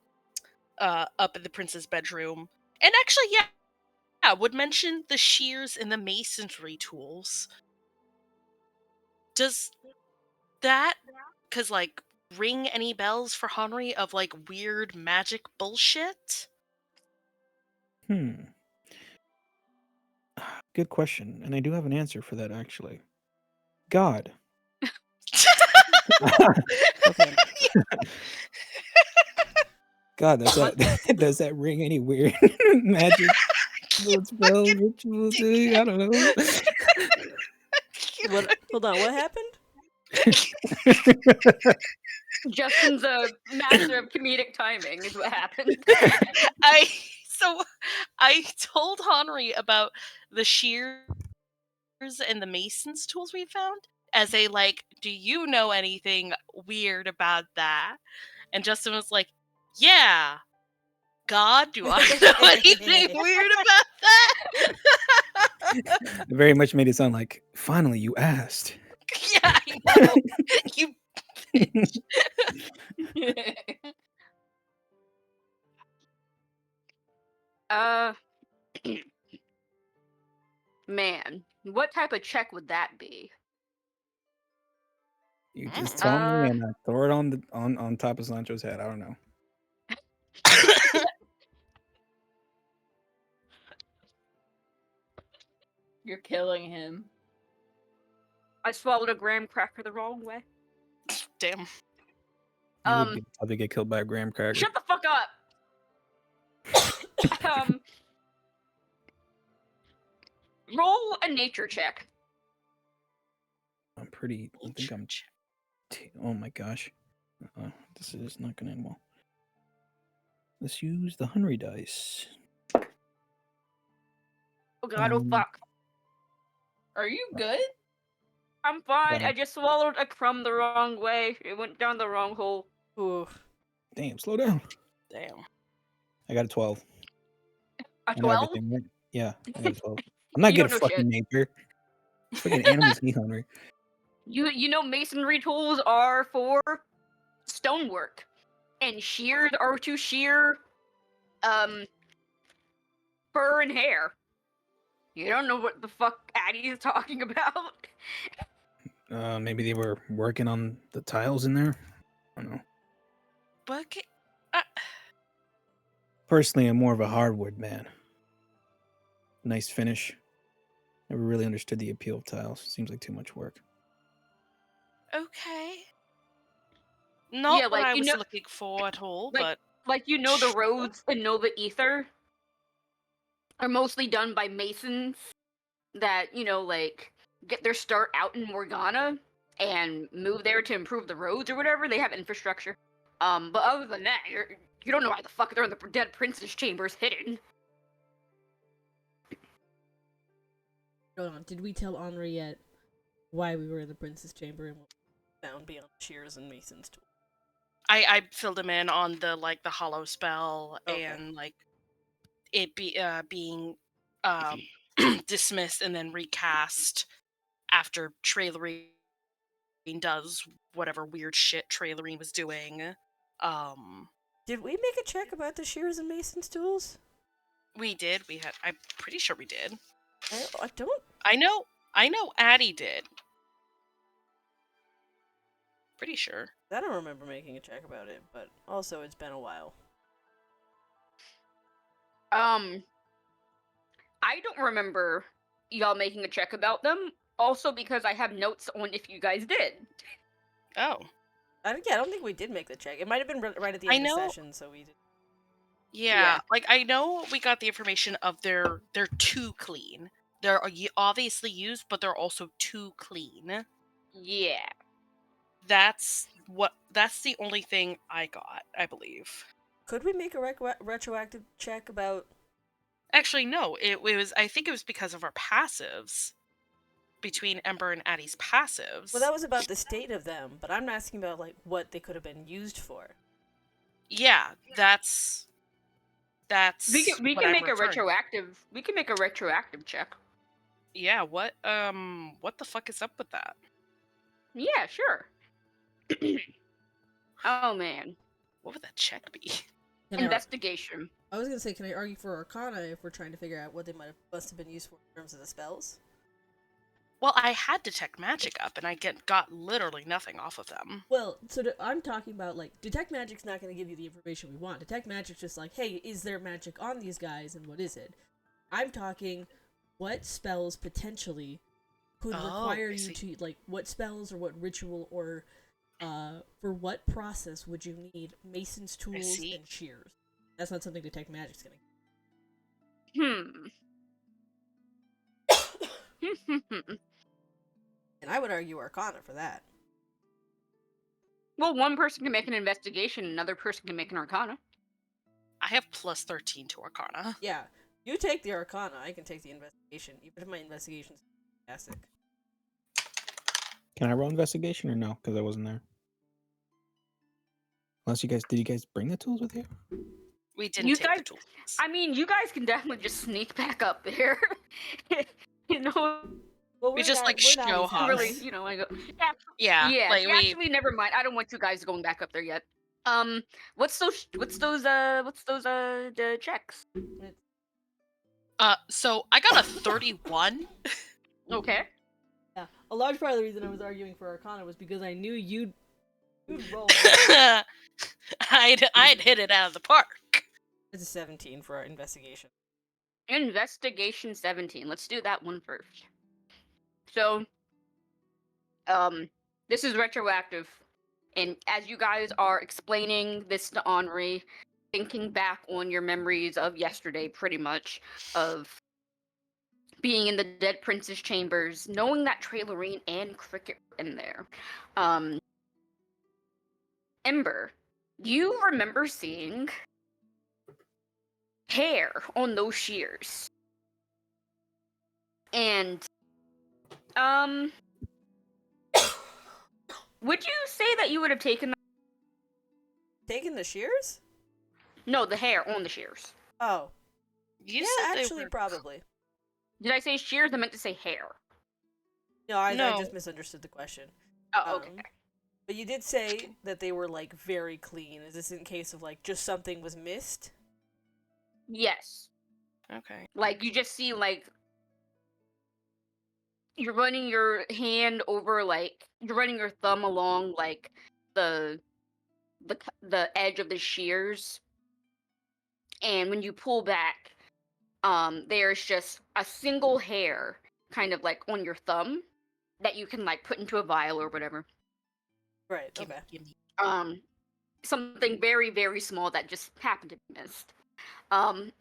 Speaker 3: up in the prince's bedroom, and actually, yeah, would mention the shears and the masonry tools. Does that cause like ring any bells for Henry of like weird magic bullshit?
Speaker 6: Good question, and I do have an answer for that actually. God.
Speaker 2: Okay.
Speaker 6: God, does that ring any weird magic spell ritual thing? I don't know.
Speaker 2: What? Hold on. What happened?
Speaker 1: Justin's a master of comedic timing, is what happened.
Speaker 3: So I told Henry about the shears and the mason's tools we found as a like, do you know anything weird about that? And Justin was like, yeah. God, do I know anything weird about that?
Speaker 6: It very much made it sound like, finally you asked.
Speaker 3: Yeah, I know. You
Speaker 1: Man, what type of check would that be?
Speaker 6: You just tell me
Speaker 1: Uh,
Speaker 6: and I throw it on top of Sancho's head. I don't know.
Speaker 5: You're killing him.
Speaker 1: I swallowed a graham cracker the wrong way.
Speaker 3: damn.
Speaker 6: You would be about to get killed by a graham cracker.
Speaker 1: Shut the fuck up. Roll a nature check.
Speaker 6: I think I'm. Oh my gosh. This is not gonna end well. Let's use the Henry dice.
Speaker 1: Oh god, oh fuck.
Speaker 5: Are you good?
Speaker 1: I'm fine.
Speaker 6: Wow.
Speaker 1: I just swallowed a crumb the wrong way. It went down the wrong hole.
Speaker 2: Ooh.
Speaker 6: Damn, slow down.
Speaker 3: Damn.
Speaker 6: I got a 12.
Speaker 1: A
Speaker 6: I know
Speaker 1: 12?
Speaker 6: everything, right? Yeah, I got a 12. I'm not
Speaker 1: You
Speaker 6: good
Speaker 1: don't
Speaker 6: at
Speaker 1: know
Speaker 6: fucking
Speaker 1: shit.
Speaker 6: nature. Freaking animals need Henry.
Speaker 1: You know masonry tools are for stonework. And shears are to shear fur and hair. You don't know what the fuck Addie is talking about.
Speaker 6: Maybe they were working on the tiles in there. I don't know.
Speaker 3: But
Speaker 6: Personally, I'm more of a hardwood man. Nice finish. Never really understood the appeal of tiles. Seems like too much work.
Speaker 3: okay. Not
Speaker 1: Yeah,
Speaker 3: what
Speaker 1: like,
Speaker 3: I
Speaker 1: you
Speaker 3: was
Speaker 1: know-
Speaker 3: looking for at all,
Speaker 1: like-
Speaker 3: but
Speaker 1: Like, you know the
Speaker 3: Sure.
Speaker 1: roads and know the ether are mostly done by masons that, you know, like, get their start out in Morgana and move there to improve the roads or whatever. They have infrastructure. But other than that, you don't know why the fuck they're in the dead prince's chambers hidden.
Speaker 2: Hold on. Did we tell Henri yet why we were in the prince's chamber and what we found beyond shears and mason's tools?
Speaker 3: I filled him in on the like the hollow spell
Speaker 2: Okay.
Speaker 3: and like it being dismissed and then recast after Trailerine does whatever weird shit Trailerine was doing.
Speaker 2: Did we make a check about the shears and mason's tools?
Speaker 3: We did. I'm pretty sure we did.
Speaker 2: I don't.
Speaker 3: I know Addie did. Pretty sure.
Speaker 2: I don't remember making a check about it, but also it's been a while.
Speaker 1: I don't remember y'all making a check about them. Also because I have notes on if you guys did.
Speaker 3: Oh.
Speaker 2: I don't think we did make the check. It might have been right at the end of the session, so we did.
Speaker 3: Yeah, like I know we got the information of they're too clean. They're obviously used, but they're also too clean.
Speaker 1: Yeah.
Speaker 3: That's the only thing I got, I believe.
Speaker 2: Could we make a retroactive check about?
Speaker 3: Actually, no. It was. I think it was because of our passives. Between Ember and Addie's passives.
Speaker 2: Well, that was about the state of them, but I'm asking about like what they could have been used for.
Speaker 3: Yeah, that's.
Speaker 1: We can make a
Speaker 3: retroactive.
Speaker 1: We can make a retroactive check.
Speaker 3: Yeah. What the fuck is up with that?
Speaker 1: Yeah, sure. Oh man.
Speaker 3: What would that check be?
Speaker 1: Investigation.
Speaker 2: I was gonna say, can I argue for Arcana if we're trying to figure out what they must have been used for in terms of the spells?
Speaker 3: Well, I had detect magic up, and I got literally nothing off of them.
Speaker 2: Well, so I'm talking about, like, detect magic's not going to give you the information we want. Detect magic's just like, hey, is there magic on these guys, and what is it? I'm talking what spells potentially could require
Speaker 3: I
Speaker 2: you
Speaker 3: see.
Speaker 2: to, like, what spells or what ritual or for what process would you need Mason's tools
Speaker 3: see.
Speaker 2: and shears? That's not something detect magic's going to. And I would argue Arcana for that.
Speaker 1: Well, one person can make an investigation, another person can make an arcana.
Speaker 3: I have plus 13 to Arcana.
Speaker 2: Yeah, you take the Arcana, I can take the investigation, even if my investigation's fantastic.
Speaker 6: Can I roll investigation or no? Because I wasn't there. Unless did you guys bring the tools with you?
Speaker 3: We didn't
Speaker 1: You
Speaker 3: take
Speaker 1: guys,
Speaker 3: the tools.
Speaker 1: I mean, you guys can definitely just sneak back up there. You know,
Speaker 2: Well,
Speaker 3: We just, like,
Speaker 2: we're
Speaker 3: show
Speaker 2: Natty's
Speaker 3: off.
Speaker 1: really,
Speaker 2: house.
Speaker 1: you know, like,
Speaker 3: Yeah,
Speaker 1: yeah.
Speaker 3: like, we...
Speaker 1: Actually, never mind. I don't want you guys going back up there yet. What's those the checks?
Speaker 3: So I got a 31.
Speaker 1: Okay.
Speaker 2: Yeah, a large part of the reason I was arguing for Arcana was because I knew you'd roll.
Speaker 3: I'd hit it out of the park.
Speaker 2: It's a 17 for our investigation.
Speaker 1: Investigation 17. Let's do that one first. So, this is retroactive. And as you guys are explaining this to Henri, thinking back on your memories of yesterday, pretty much, of being in the Dead Prince's chambers, knowing that Trailorine and Cricket were in there. Ember, you remember seeing hair on those shears. And, would you say that you would have taken
Speaker 2: Taking the shears?
Speaker 1: No, the hair on the shears.
Speaker 2: Oh.
Speaker 3: You
Speaker 2: Yeah,
Speaker 3: said they
Speaker 2: actually,
Speaker 3: were...
Speaker 2: probably.
Speaker 1: Did I say shears? I meant to say hair.
Speaker 2: No, I
Speaker 3: No.
Speaker 2: just misunderstood the question.
Speaker 1: Oh, okay.
Speaker 2: But you did say that they were, like, very clean. Is this in case of, like, just something was missed?
Speaker 1: Yes.
Speaker 3: Okay.
Speaker 1: Like, you just see, like, you're running your hand over, like, you're running your thumb along, like, the edge of the shears. And when you pull back, there's just a single hair kind of, like, on your thumb that you can, like, put into a vial or whatever.
Speaker 2: Right,
Speaker 3: Gimme,
Speaker 2: okay.
Speaker 3: gimme.
Speaker 1: Something very, very small that just happened to be missed. Other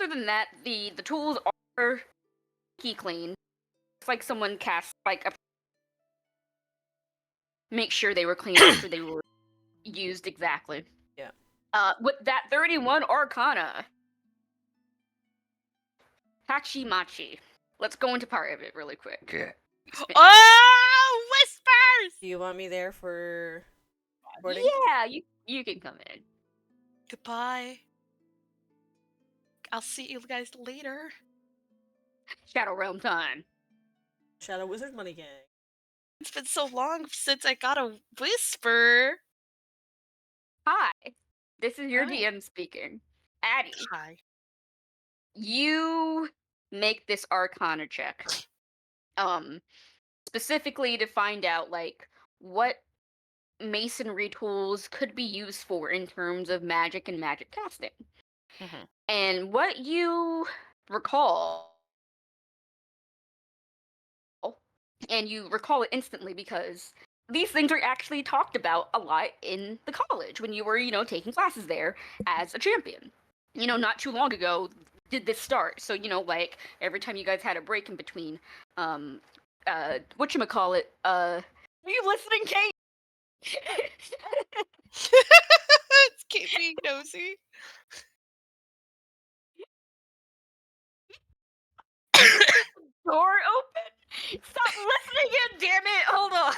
Speaker 1: than that, the tools are key clean. It's like someone cast like a make sure they were clean after they were used exactly.
Speaker 2: Yeah.
Speaker 1: With that 31 Arcana, Hachi Machi. Let's go into part of it really quick.
Speaker 3: Oh, whispers!
Speaker 2: Do you want me there for recording?
Speaker 1: Yeah, you can come in.
Speaker 3: Goodbye. I'll see you guys later.
Speaker 1: Shadow Realm time.
Speaker 2: Shadow Wizard Money Gang.
Speaker 3: It's been so long since I got a whisper.
Speaker 1: Hi, this is your
Speaker 3: Hi.
Speaker 1: DM speaking. Addie,
Speaker 3: Hi.
Speaker 1: you make this Arcana check. Specifically to find out like what masonry tools could be used for in terms of magic and magic casting.
Speaker 3: Mhm.
Speaker 1: And what you recall, and you recall it instantly because these things are actually talked about a lot in the college when you were, taking classes there as a champion. Not too long ago did this start. So, like every time you guys had a break in between, whatchamacallit, are you listening, Kate?
Speaker 3: It's Kate being nosy.
Speaker 1: Door open? Stop listening in, damn it! Hold on.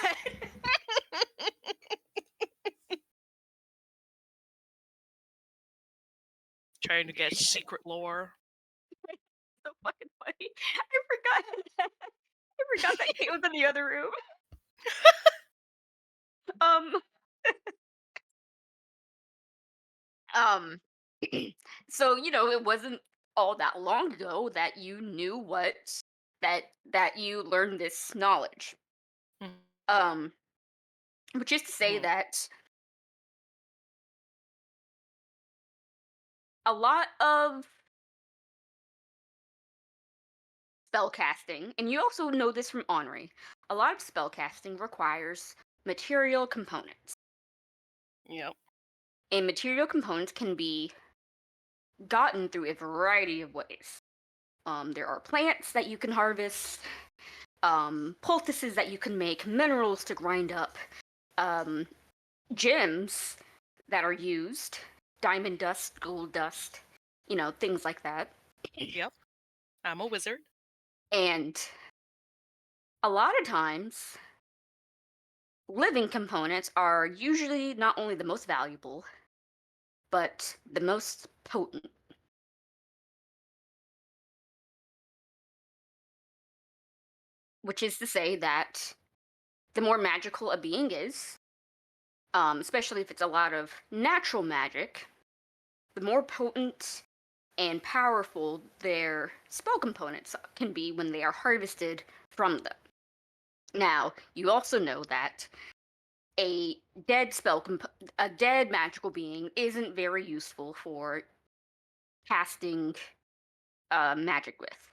Speaker 3: Trying to get secret lore.
Speaker 1: So fucking funny. I forgot that Kate was in the other room. Um, so it wasn't all that long ago that you knew what that you learn this knowledge.
Speaker 3: Mhm.
Speaker 1: Which is to say
Speaker 3: Mhm.
Speaker 1: that a lot of spellcasting, and you also know this from Henri, a lot of spellcasting requires material components.
Speaker 3: Yep.
Speaker 1: And material components can be gotten through a variety of ways. There are plants that you can harvest, poultices that you can make, minerals to grind up, gems that are used, diamond dust, gold dust, things like that.
Speaker 3: Yep. I'm a wizard.
Speaker 1: And a lot of times, living components are usually not only the most valuable, but the most potent. Which is to say that the more magical a being is, especially if it's a lot of natural magic, the more potent and powerful their spell components can be when they are harvested from them. Now, you also know that a a dead magical being isn't very useful for casting magic with.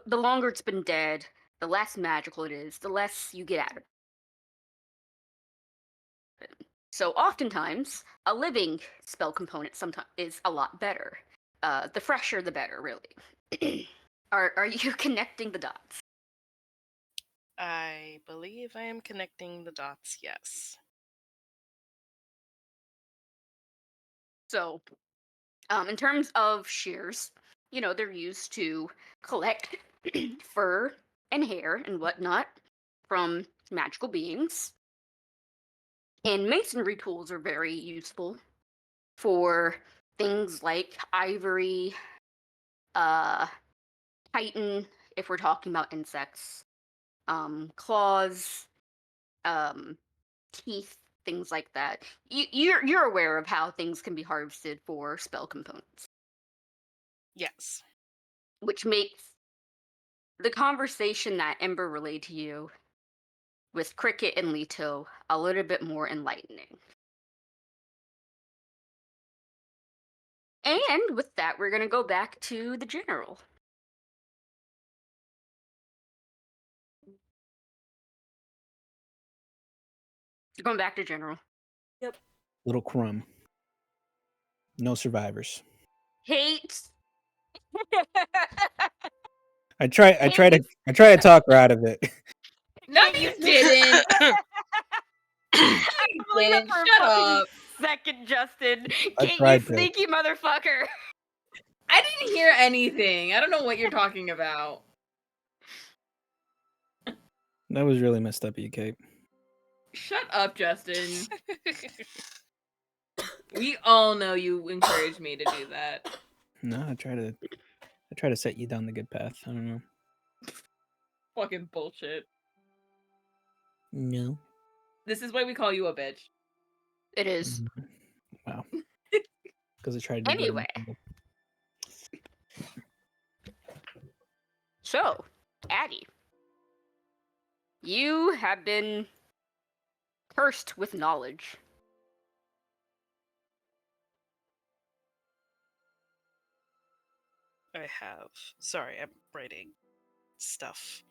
Speaker 1: The longer it's been dead, the less magical it is, the less you get out of it. So oftentimes, a living spell component sometimes is a lot better. The fresher, the better, really. Are you connecting the dots?
Speaker 3: I believe I am connecting the dots, yes.
Speaker 1: So, in terms of shears, they're used to collect fur and hair and whatnot from magical beings. And masonry tools are very useful for things like ivory, uh, chitin, if we're talking about insects, claws, um, teeth, things like that. You're aware of how things can be harvested for spell components,
Speaker 3: Yes.
Speaker 1: which makes the conversation that Ember relayed to you with Cricket and Leto a little bit more enlightening. And with that, we're gonna go back to the general. Going back to general.
Speaker 2: Yep.
Speaker 6: Little crumb. No survivors.
Speaker 1: Hate.
Speaker 6: I try to talk her out of it.
Speaker 5: No,
Speaker 1: Hate
Speaker 5: you didn't.
Speaker 1: I
Speaker 5: You
Speaker 1: believe it
Speaker 5: didn't.
Speaker 1: for a
Speaker 5: Shut
Speaker 1: fucking
Speaker 5: up.
Speaker 1: second, Justin.
Speaker 6: I
Speaker 1: Kate, you
Speaker 6: tried to.
Speaker 1: sneaky motherfucker.
Speaker 5: I didn't hear anything. I don't know what you're talking about.
Speaker 6: That was really messed up of you, Kate.
Speaker 5: Shut up, Justin. We all know you encouraged me to do that.
Speaker 6: No, I try to set you down the good path. I don't know.
Speaker 5: Fucking bullshit.
Speaker 6: No.
Speaker 5: This is why we call you a bitch.
Speaker 1: It is.
Speaker 6: Wow. Because I tried to do
Speaker 1: Anyway.
Speaker 6: good.
Speaker 1: So, Addie, you have been cursed with knowledge.
Speaker 3: I have. Sorry, I'm writing stuff.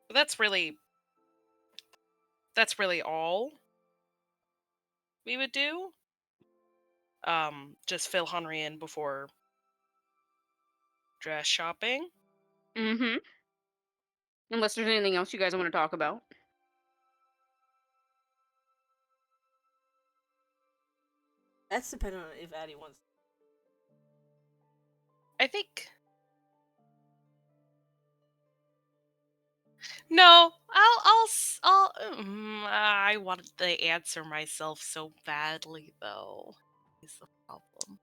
Speaker 3: But that's really all we would do. Just fill Henry in before dress shopping.
Speaker 1: Mm-hmm. Unless there's anything else you guys want to talk about.
Speaker 2: That's dependent on if Addie wants.
Speaker 3: I think. No, I wanted the answer myself so badly, though. Is the problem.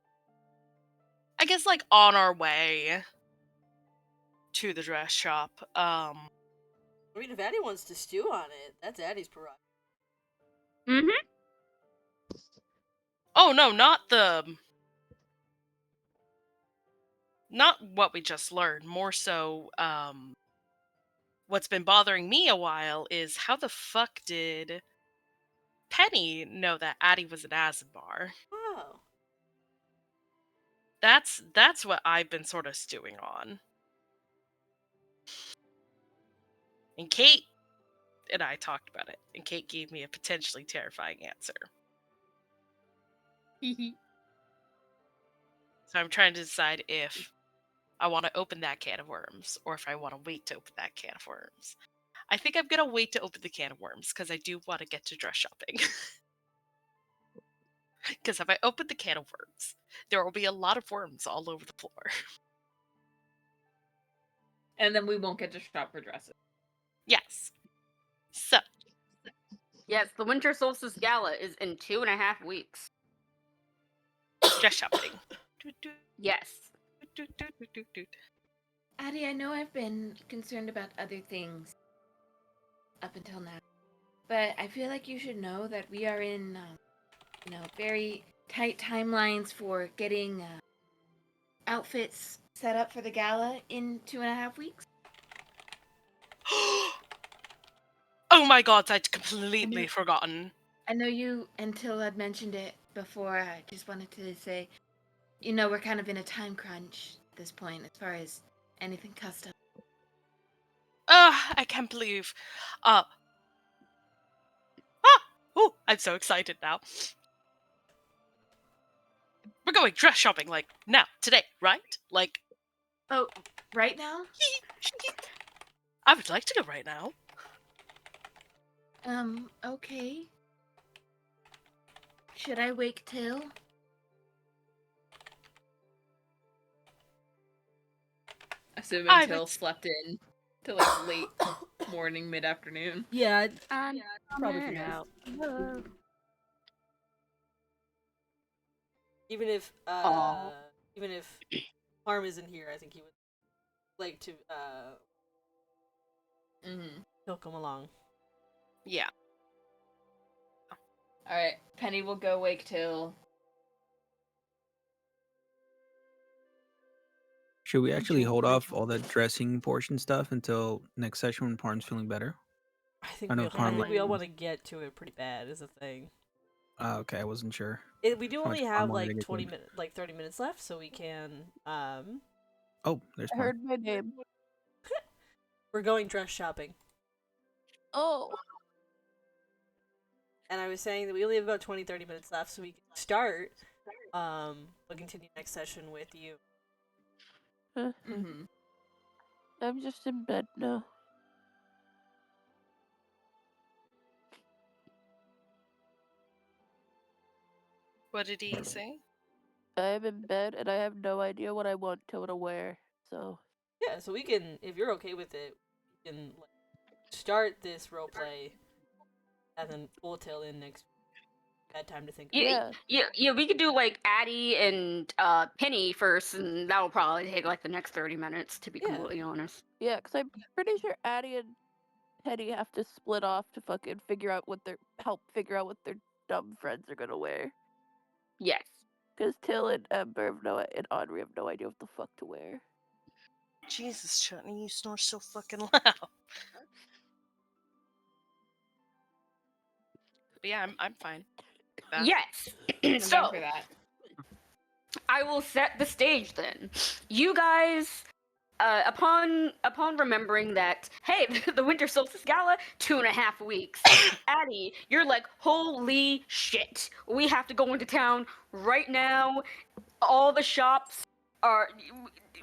Speaker 3: I guess, like, on our way to the dress shop,
Speaker 2: I mean, if Addie wants to stew on it, that's Addie's prerogative.
Speaker 1: Mm-hmm.
Speaker 3: Oh no, not what we just learned. More so, what's been bothering me a while is how the fuck did Penny know that Addie was an Asimbar?
Speaker 2: Oh.
Speaker 3: That's what I've been sort of stewing on. And Kate and I talked about it, and Kate gave me a potentially terrifying answer. So I'm trying to decide if I want to open that can of worms or if I want to wait to open that can of worms. I think I'm gonna wait to open the can of worms because I do want to get to dress shopping. Because if I open the can of worms, there will be a lot of worms all over the floor.
Speaker 5: And then we won't get to shop for dresses.
Speaker 3: Yes. So,
Speaker 1: Yes, the Winter Solstice Gala is in 2.5 weeks.
Speaker 3: dress shopping.
Speaker 1: Yes.
Speaker 5: Addie, I know I've been concerned about other things up until now, but I feel like you should know that we are in, very tight timelines for getting outfits set up for the gala in 2.5 weeks.
Speaker 3: Oh my god, I'd completely forgotten.
Speaker 5: I know you, until I'd mentioned it before, I just wanted to say, we're kind of in a time crunch at this point as far as anything custom.
Speaker 3: I can't believe. Oh, I'm so excited now. We're going dress shopping, like, now, today, right? Like,
Speaker 5: Oh, right now?
Speaker 3: I would like to go right now.
Speaker 5: Okay. Should I wake till? Assuming
Speaker 3: I
Speaker 5: Till
Speaker 3: would-
Speaker 5: slept in till like late morning, mid-afternoon.
Speaker 2: Yeah,
Speaker 1: I'm
Speaker 2: probably
Speaker 1: coming
Speaker 2: for
Speaker 1: out. Love.
Speaker 2: even if
Speaker 1: Aw.
Speaker 2: Harm isn't here, I think he would like to he'll come along.
Speaker 3: Yeah.
Speaker 5: Alright, Penny will go wake till.
Speaker 6: Should we actually hold off all that dressing portion stuff until next session when Parm's feeling better?
Speaker 2: I think
Speaker 6: I know Harm
Speaker 2: we all
Speaker 6: like-
Speaker 2: want to get to it pretty bad is the thing.
Speaker 6: Okay, I wasn't sure.
Speaker 2: We do
Speaker 6: How much
Speaker 2: only
Speaker 6: Harm
Speaker 2: have
Speaker 6: wanted to
Speaker 2: like
Speaker 6: get
Speaker 2: 20
Speaker 6: to.
Speaker 2: minutes, like 30 minutes left, so we can
Speaker 6: Oh, there's
Speaker 8: I
Speaker 6: Parm.
Speaker 8: heard my name.
Speaker 2: we're going dress shopping.
Speaker 8: Oh.
Speaker 2: And I was saying that we only have about 20-30 minutes left, so we can start we'll continue next session with you.
Speaker 8: I'm just in bed now.
Speaker 3: What did he say?
Speaker 8: I'm in bed and I have no idea what I want to wear. So
Speaker 2: Yeah, so we can, if you're okay with it, we can like, start this role play and then we'll tail in next week. Had time to think.
Speaker 1: Yeah, we could do like Addie and Penny first, and that'll probably take like the next 30 minutes, to be
Speaker 2: Yeah.
Speaker 1: completely honest.
Speaker 8: yeah, because I'm pretty sure Addie and Teddy have to split off to fucking help figure out what their dumb friends are gonna wear.
Speaker 1: Yes.
Speaker 8: Because Till and Ember and Audrey have no idea what the fuck to wear.
Speaker 3: Jesus, Chutney, you snore so fucking loud. But yeah, I'm fine. with that.
Speaker 1: Yes.
Speaker 5: I'm
Speaker 1: So,
Speaker 5: down for that.
Speaker 1: I will set the stage then. You guys, upon remembering that, hey, the Winter Solstice Gala, 2.5 weeks. Addie, you're like, holy shit, we have to go into town right now. All the shops are.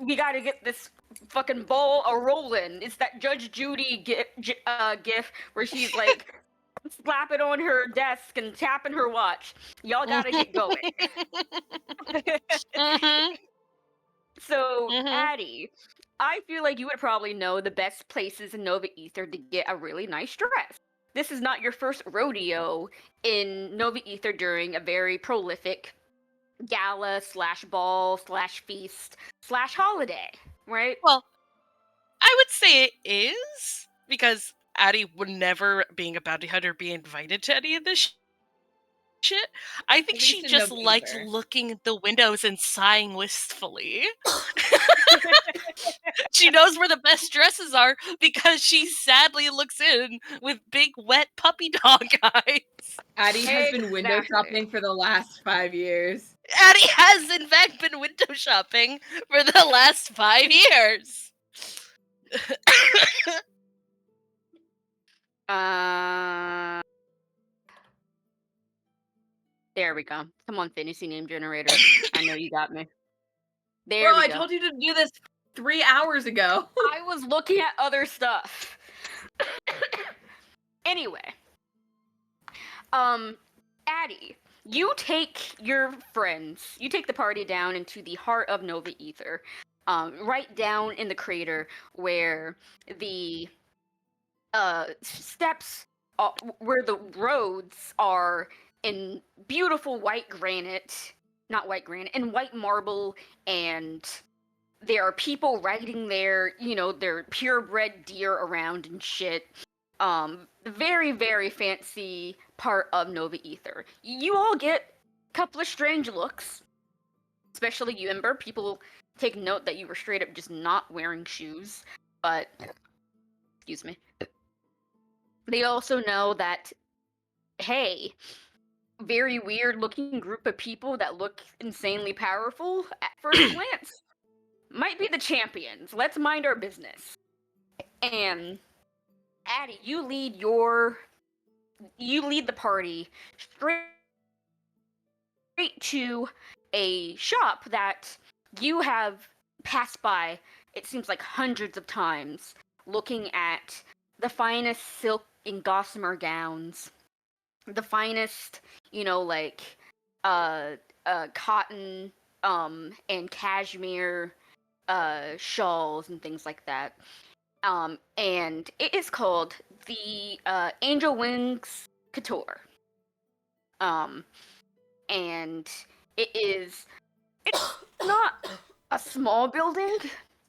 Speaker 1: We gotta get this fucking ball a rolling. It's that Judge Judy gif where she's like slapping on her desk and tapping her watch. Y'all gotta get going.
Speaker 3: Mhm.
Speaker 1: So,
Speaker 3: Mhm.
Speaker 1: Addie, I feel like you would probably know the best places in Nova Ether to get a really nice dress. This is not your first rodeo in Nova Ether during a very prolific gala / ball / feast / holiday, right?
Speaker 3: Well, I would say it is because Addie would never, being a bounty hunter, be invited to any of this shit. I think
Speaker 5: At
Speaker 3: she
Speaker 5: least in
Speaker 3: just liked
Speaker 5: November.
Speaker 3: looking at the windows and sighing wistfully. She knows where the best dresses are because she sadly looks in with big wet puppy dog eyes.
Speaker 5: Addie has been window
Speaker 1: Exactly.
Speaker 5: shopping for the last 5 years.
Speaker 3: Addie has in fact been window shopping for the last 5 years.
Speaker 1: There we go. Come on, fantasy name generator. I know you got me. There
Speaker 5: Bro,
Speaker 1: we
Speaker 5: I
Speaker 1: go.
Speaker 5: told you to do this 3 hours ago.
Speaker 1: I was looking at other stuff. Anyway, Addie, you take your friends, you take the party down into the heart of Nova Ether, right down in the crater where the steps, where the roads are in beautiful white granite, not white granite, in white marble, and there are people riding their, their purebred deer around and shit. Very, very fancy part of Nova Ether. You all get a couple of strange looks, especially you, Ember. People take note that you were straight up just not wearing shoes, but, excuse me. They also know that, hey, very weird looking group of people that look insanely powerful at first glance might be the champions. Let's mind our business. And Addie, you lead the party straight to a shop that you have passed by, it seems like hundreds of times, looking at the finest silk and gossamer gowns, the finest, cotton, and cashmere, shawls and things like that. And it is called the Angel Wings Couture. And it's not a small building,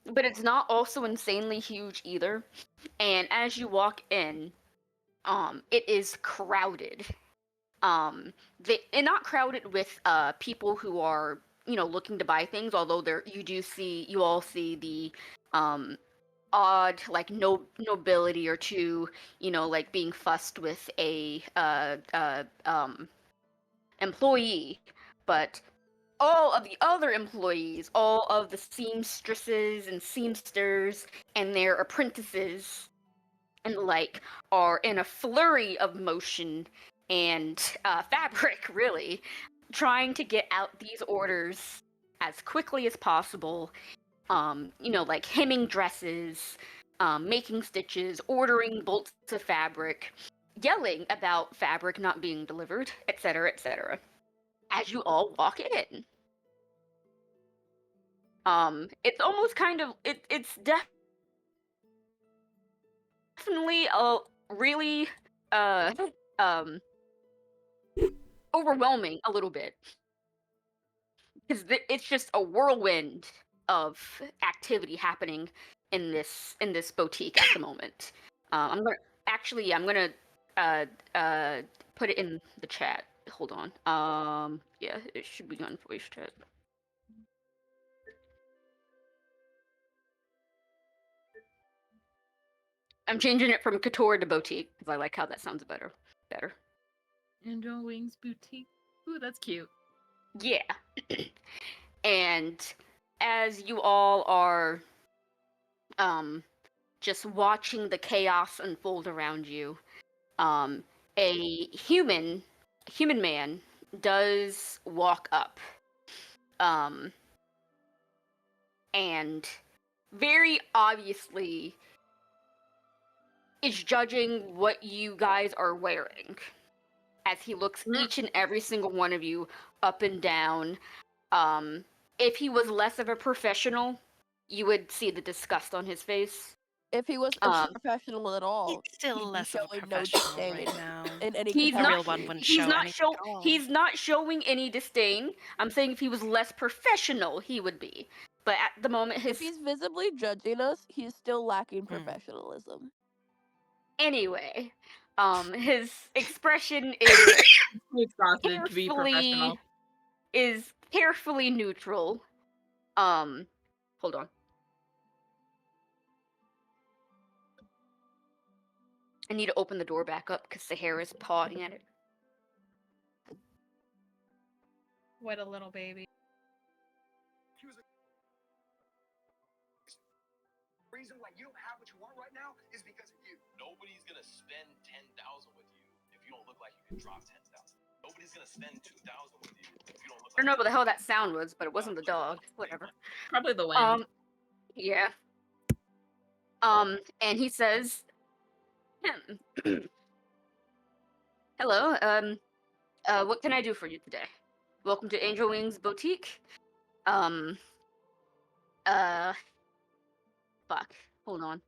Speaker 1: but it's not also insanely huge either. And as you walk in, it is crowded. And not crowded with people who are, looking to buy things, although you all see the odd, like, nobility or two, like being fussed with a employee, but all of the other employees, all of the seamstresses and seamsters and their apprentices and like are in a flurry of motion and fabric, really, trying to get out these orders as quickly as possible. Like hemming dresses, making stitches, ordering bolts of fabric, yelling about fabric not being delivered, etc., etc. As you all walk in, it's almost kind of it's definitely a really um overwhelming a little bit because it's just a whirlwind of activity happening in this boutique at the moment. I'm gonna put it in the chat. Hold on. Yeah, it should be on voice chat. I'm changing it from couture to boutique because I like how that sounds better.
Speaker 5: Angel Wings Boutique. Ooh, that's cute.
Speaker 1: Yeah. And as you all are just watching the chaos unfold around you, a human man does walk up. And very obviously is judging what you guys are wearing as he looks each and every single one of you up and down. If he was less of a professional, you would see the disgust on his face.
Speaker 8: If he was a professional at all,
Speaker 3: He's still
Speaker 8: he'd be
Speaker 3: less of a
Speaker 8: showing no
Speaker 3: professional
Speaker 8: disdain
Speaker 3: right now.
Speaker 8: in any
Speaker 1: He's
Speaker 3: A
Speaker 1: not.
Speaker 3: real
Speaker 8: capacity.
Speaker 3: one wouldn't
Speaker 1: He's
Speaker 3: show
Speaker 1: not
Speaker 3: anything at all.
Speaker 1: He's not showing any disdain. I'm saying if he was less professional, he would be. But at the moment,
Speaker 8: If he's visibly judging us, he's still lacking
Speaker 3: Hmm.
Speaker 8: professionalism.
Speaker 1: Anyway, his expression is
Speaker 5: Too exhausted to be professional.
Speaker 1: carefully neutral. Hold on. I need to open the door back up because the hair is pawing at it.
Speaker 3: What a little baby.
Speaker 9: Reason why you don't have what you want right now is because of you. Nobody's gonna spend 10,000 with you if you don't look like you can drop 10,000. Nobody's gonna spend 2,000 with you if you don't look
Speaker 1: I don't
Speaker 9: like
Speaker 1: know what the hell that sound was, but it wasn't the dog. Whatever.
Speaker 5: Probably the wind.
Speaker 1: Yeah. And he says, hello, what can I do for you today? Welcome to Angel Wings Boutique. Fuck. Hold on.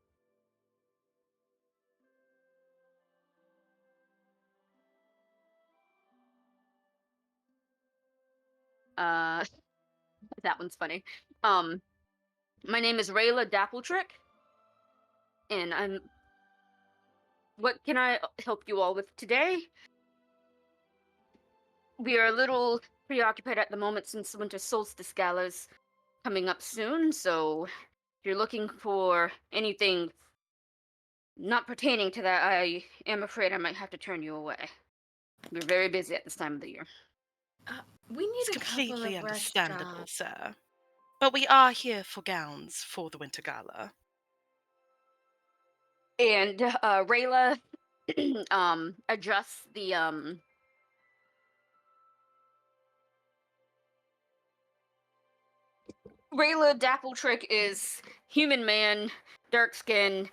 Speaker 1: That one's funny. My name is Rayla Dappletrick, and what can I help you all with today? We are a little preoccupied at the moment since Winter Solstice Gala's coming up soon, so if you're looking for anything not pertaining to that, I am afraid I might have to turn you away. We're very busy at this time of the year.
Speaker 5: We need
Speaker 3: It's
Speaker 5: a couple
Speaker 3: completely
Speaker 5: of rest
Speaker 3: understandable,
Speaker 5: stops.
Speaker 3: sir. But we are here for gowns for the Winter Gala.
Speaker 1: And Rayla adjusts the Rayla Dappletrick is human man, dark skin,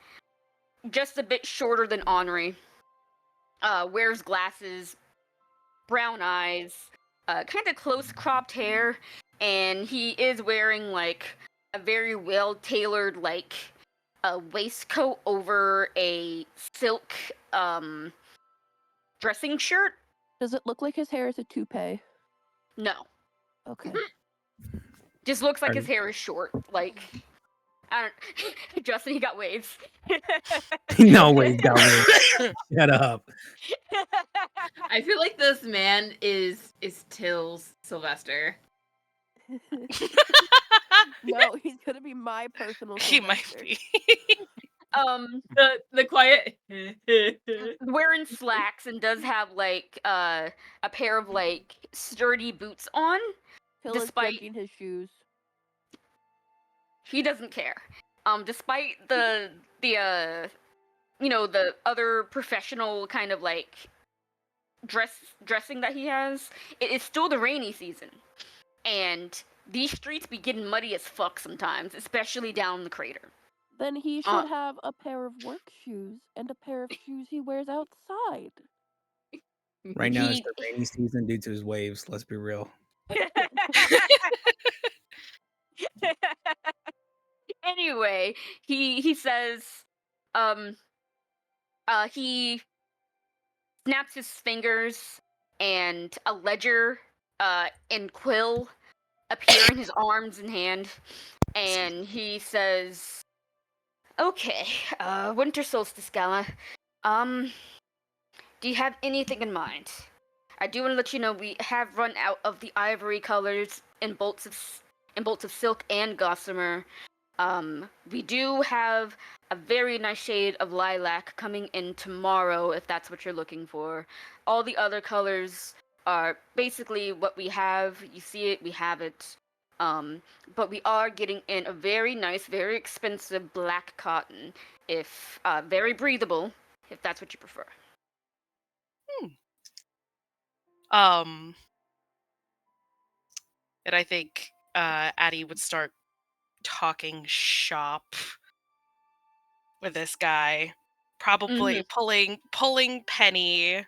Speaker 1: just a bit shorter than Henri. Wears glasses, brown eyes, kind of close cropped hair, and he is wearing like a very well tailored like a waistcoat over a silk dressing shirt.
Speaker 8: Does it look like his hair is a toupee?
Speaker 1: No,
Speaker 8: Okay.
Speaker 1: just looks like
Speaker 6: Are-
Speaker 1: his hair is short. Like I don't. Justin, he got waves.
Speaker 6: No way, got way. Shut up.
Speaker 5: I feel like this man is Till's Sylvester.
Speaker 8: No, he's gonna be my personal
Speaker 3: He might
Speaker 8: Sylvester.
Speaker 3: be.
Speaker 5: The quiet.
Speaker 1: Wearing slacks and does have like a pair of like sturdy boots on.
Speaker 8: Till is
Speaker 1: Despite
Speaker 8: judging his shoes.
Speaker 1: he doesn't care. Despite the the other professional kind of like dressing that he has, it is still the rainy season, and these streets be getting muddy as fuck sometimes, especially down the crater.
Speaker 8: Then he should have a pair of work shoes and a pair of shoes he wears outside.
Speaker 6: Right now it's
Speaker 1: He-
Speaker 6: the rainy season due to his waves. Let's be real.
Speaker 1: Anyway, he says, he snaps his fingers and a ledger and quill appear in his arms and hand, and he says, okay, Winter Solstice Gala, do you have anything in mind? I do want to let you know we have run out of the ivory colors in bolts of silk and gossamer. We do have a very nice shade of lilac coming in tomorrow, if that's what you're looking for. All the other colors are basically what we have. You see it, we have it. But we are getting in a very nice, very expensive black cotton, if very breathable, if that's what you prefer.
Speaker 3: And I think Addie would start talking shop with this guy, probably pulling Penny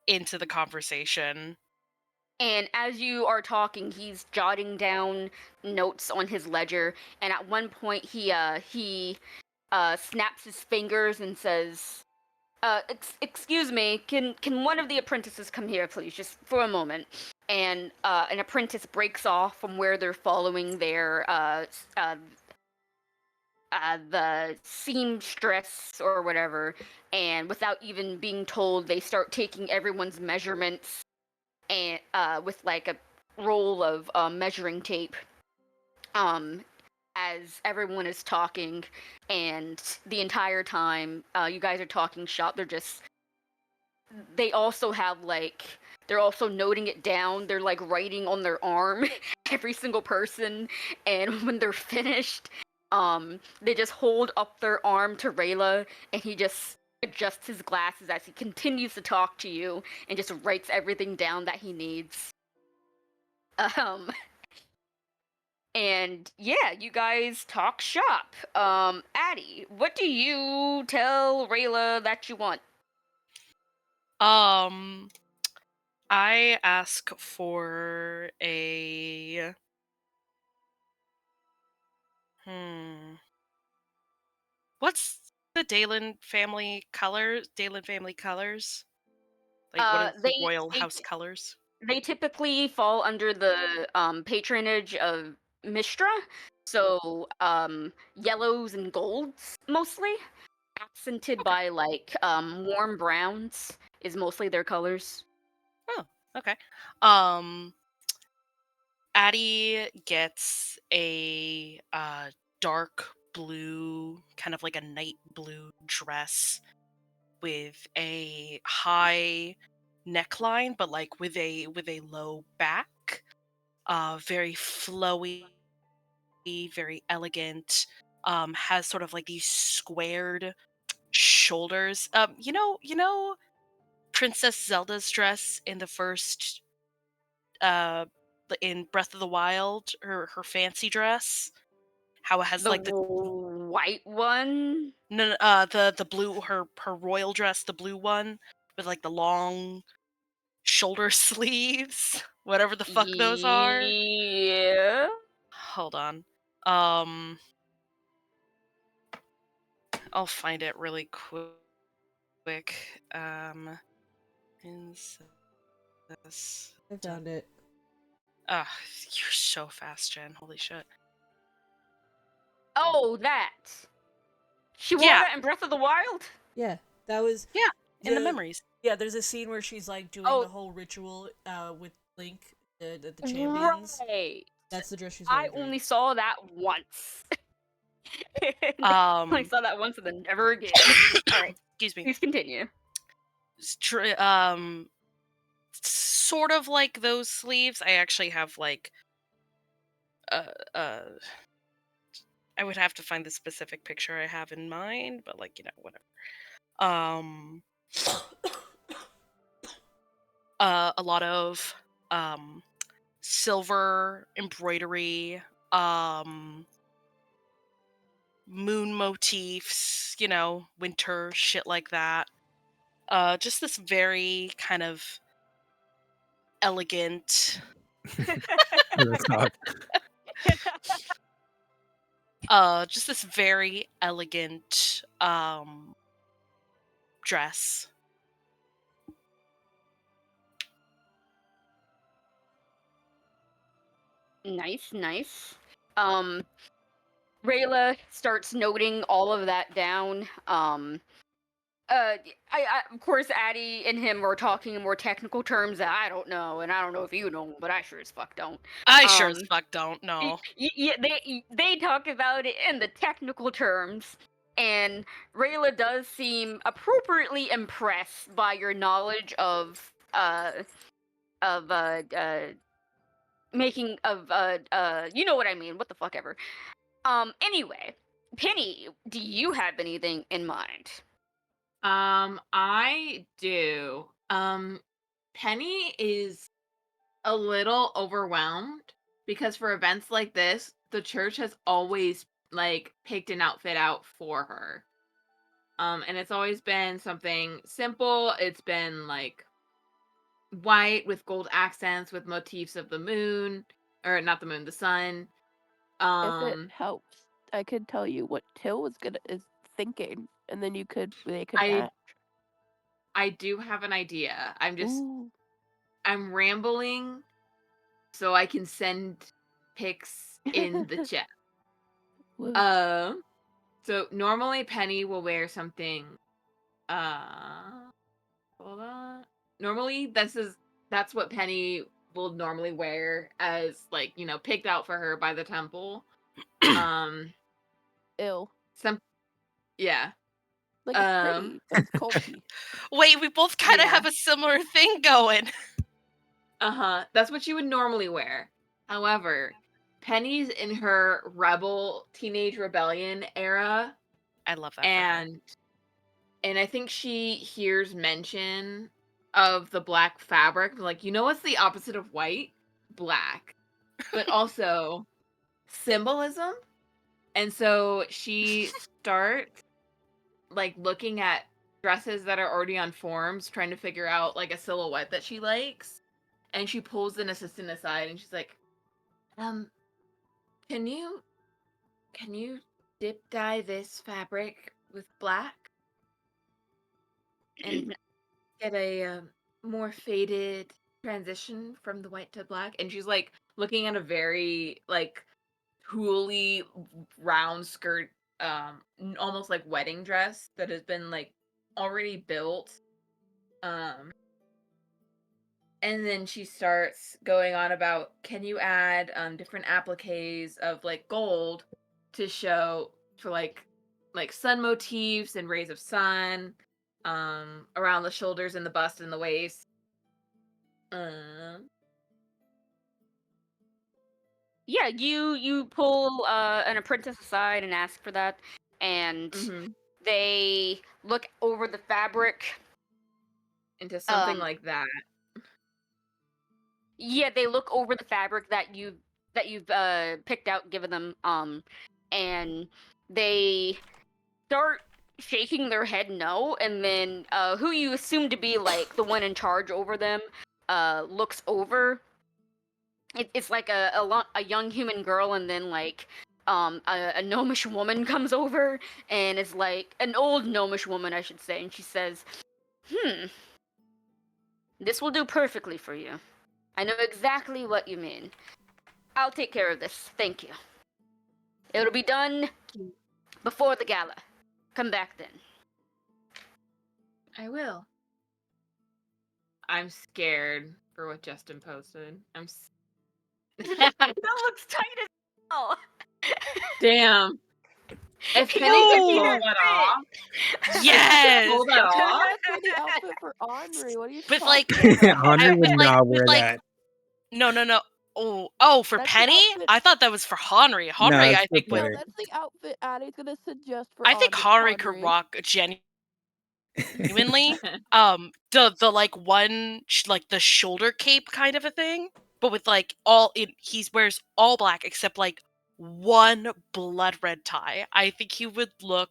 Speaker 3: into the conversation.
Speaker 1: And as you are talking, he's jotting down notes on his ledger, and at one point he snaps his fingers and says, excuse me, can one of the apprentices come here, please, just for a moment? And an apprentice breaks off from where they're following their the seamstress or whatever, and without even being told, they start taking everyone's measurements and with like a roll of measuring tape. As everyone is talking, and the entire time you guys are talking shop, they also have like they're also noting it down. They're like writing on their arm every single person, and when they're finished, they just hold up their arm to Rayla, and he just adjusts his glasses as he continues to talk to you and just writes everything down that he needs. Um, and yeah, you guys talk shop. Addie, what do you tell Rayla that you want?
Speaker 3: I ask for a What's the Dalen family colors? Dalen family colors? Like, what is the
Speaker 1: They
Speaker 3: royal
Speaker 1: they
Speaker 3: house colors?
Speaker 1: they typically fall under the patronage of Mistra, so yellows and golds mostly, accented
Speaker 3: Okay.
Speaker 1: by like warm browns is mostly their colors.
Speaker 3: Oh, okay. Um, Addie gets a dark blue, kind of like a night blue dress with a high neckline, but like with a low back. Very flowy, very elegant. Has sort of like these squared shoulders. You know Princess Zelda's dress in the first uh in Breath of the Wild, her fancy dress, how it has
Speaker 1: The
Speaker 3: like the
Speaker 1: white one?
Speaker 3: the blue, her royal dress, the blue one with like the long shoulder sleeves, whatever the fuck those are.
Speaker 1: Yeah.
Speaker 3: Hold on. I'll find it really quick. Incest.
Speaker 2: I found it.
Speaker 3: Ah, you're so fast, Jen. Holy shit.
Speaker 1: Oh, that. She wore
Speaker 3: Yeah,
Speaker 1: that in Breath of the Wild?
Speaker 2: Yeah, that was
Speaker 3: yeah. In the
Speaker 2: the
Speaker 3: memories.
Speaker 2: yeah. There's a scene where she's like doing the
Speaker 1: Oh,
Speaker 2: whole ritual with Link, the champions.
Speaker 1: right.
Speaker 2: That's the dress she's
Speaker 1: I
Speaker 2: wearing during.
Speaker 1: only saw that once. And I
Speaker 3: Um,
Speaker 1: saw that once and then never again. All right,
Speaker 3: excuse me.
Speaker 1: please continue.
Speaker 3: Sort of like those sleeves. I actually have like uh uh I would have to find the specific picture I have in mind, but like, whatever. Um a lot of silver embroidery, moon motifs, winter shit like that. Just this very kind of elegant
Speaker 6: That's not-
Speaker 3: just this very elegant dress.
Speaker 1: Nice, nice. Um, Rayla starts noting all of that down. Of course, Addie and him were talking in more technical terms that I don't know, and I don't know if you know, but I sure as fuck don't.
Speaker 3: I sure as
Speaker 1: Um,
Speaker 3: fuck don't know.
Speaker 1: yeah, they talk about it in the technical terms, and Rayla does seem appropriately impressed by your knowledge of making of you know what I mean. What the fuck ever. Anyway, Penny, do you have anything in mind?
Speaker 5: I do. Penny is a little overwhelmed because for events like this, the church has always like picked an outfit out for her. And it's always been something simple. It's been like white with gold accents with motifs of the moon, or not the moon, the sun.
Speaker 8: If it
Speaker 5: Um
Speaker 8: helps, I could tell you what Till is thinking, and then they could
Speaker 5: I
Speaker 8: match.
Speaker 5: I do have an idea.
Speaker 8: Ooh.
Speaker 5: I'm rambling so I can send pics in the chat.
Speaker 8: Woo.
Speaker 5: Um So normally Penny will wear something. Hold on. Normally that's what Penny will normally wear as like picked out for her by the temple.
Speaker 8: Ill.
Speaker 5: Yeah.
Speaker 8: Like it's pretty, but it's culty.
Speaker 3: Wait, we both kind of
Speaker 5: Yeah.
Speaker 3: have a similar thing going.
Speaker 5: That's what she would normally wear. However, Penny's in her rebel teenage rebellion era,
Speaker 3: I love that for her.
Speaker 5: and I think she hears mention of the black fabric. Like, what's the opposite of white? Black. But also symbolism. And so she starts like looking at dresses that are already on forms, trying to figure out like a silhouette that she likes. And she pulls an assistant aside and she's like, can you dip dye this fabric with black and get a more faded transition from the white to black? And she's like looking at a very like tooly round skirt, almost like wedding dress that has been like already built. And then she starts going on about, can you add different appliques of like gold to show for like sun motifs and rays of sun around the shoulders and the bust and the waist.
Speaker 1: Yeah, you pull an apprentice aside and ask for that, and they look over the fabric
Speaker 5: into something like that.
Speaker 1: Yeah, they look over the fabric that you've picked out, given them, and they start shaking their head no, and then who you assume to be like the one in charge over them looks over. It's like a young human girl, and then like a gnomish woman comes over, and is like an old gnomish woman, I should say, and she says, this will do perfectly for you. I know exactly what you mean. I'll take care of this. Thank you. It'll be done before the gala. Come back then.
Speaker 5: I will. I'm scared for what Justin posted.
Speaker 1: That looks tight as hell.
Speaker 5: Damn. If Penny could pull that off.
Speaker 3: Yes.
Speaker 5: Pull that off.
Speaker 8: That's the outfit for Henri. What are you
Speaker 3: But
Speaker 8: talking
Speaker 3: like,
Speaker 8: about?
Speaker 6: Henri would not wear
Speaker 3: like,
Speaker 6: that.
Speaker 3: No. Oh, for
Speaker 8: That's the
Speaker 3: Penny?
Speaker 8: outfit.
Speaker 3: I thought that was for Henri.
Speaker 6: No,
Speaker 3: Henri,
Speaker 6: it's
Speaker 3: I think
Speaker 6: for
Speaker 3: would.
Speaker 8: No,
Speaker 6: Penny.
Speaker 8: that's the outfit Addie's gonna suggest for
Speaker 3: I think Henri could
Speaker 8: Henri.
Speaker 3: rock genuinely. The like one like the shoulder cape kind of a thing, but with like he wears all black except like one blood red tie. I think he would look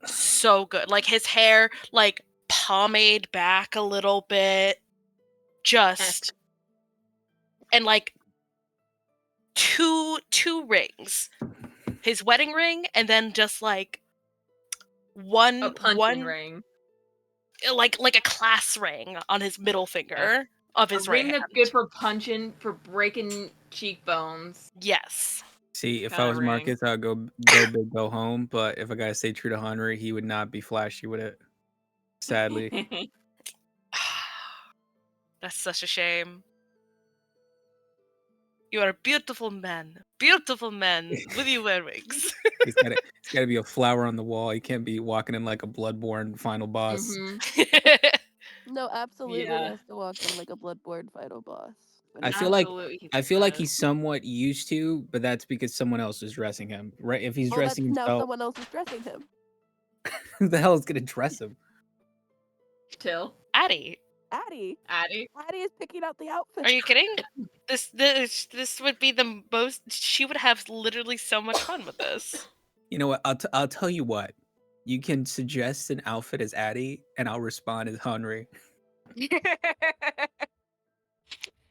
Speaker 3: so good. Like his hair like pomade back a little bit, just and like two rings, his wedding ring, and then just like
Speaker 5: A punching ring.
Speaker 3: like a class ring on his middle finger of his
Speaker 5: a ring
Speaker 3: right
Speaker 5: that's
Speaker 3: hand.
Speaker 5: good for punching, for breaking cheekbones.
Speaker 3: Yes.
Speaker 6: See, if I
Speaker 5: Kinda
Speaker 6: was
Speaker 5: ring.
Speaker 6: Marcus, I'd go big, go home. But if I gotta stay true to Henri, he would not be flashy with it. Sadly.
Speaker 3: That's such a shame. You are a beautiful man with your earrings.
Speaker 6: It's gotta be a flower on the wall. He can't be walking in like a bloodborne final boss.
Speaker 8: No, absolutely
Speaker 5: Yeah.
Speaker 8: has to walk in like a Bloodborne final boss.
Speaker 6: I feel like he's somewhat used to, but that's because someone else is dressing him. Right? If he's
Speaker 8: Well, that's
Speaker 6: dressing
Speaker 8: now
Speaker 6: himself,
Speaker 8: someone else is dressing him.
Speaker 6: who the hell is gonna dress him?
Speaker 5: Till.
Speaker 3: Addie.
Speaker 8: Addie is picking out the outfit.
Speaker 3: Are you kidding? This would be the most. She would have literally so much fun with this.
Speaker 6: You know what? I'll tell you what. You can suggest an outfit as Addie, and I'll respond as Henri.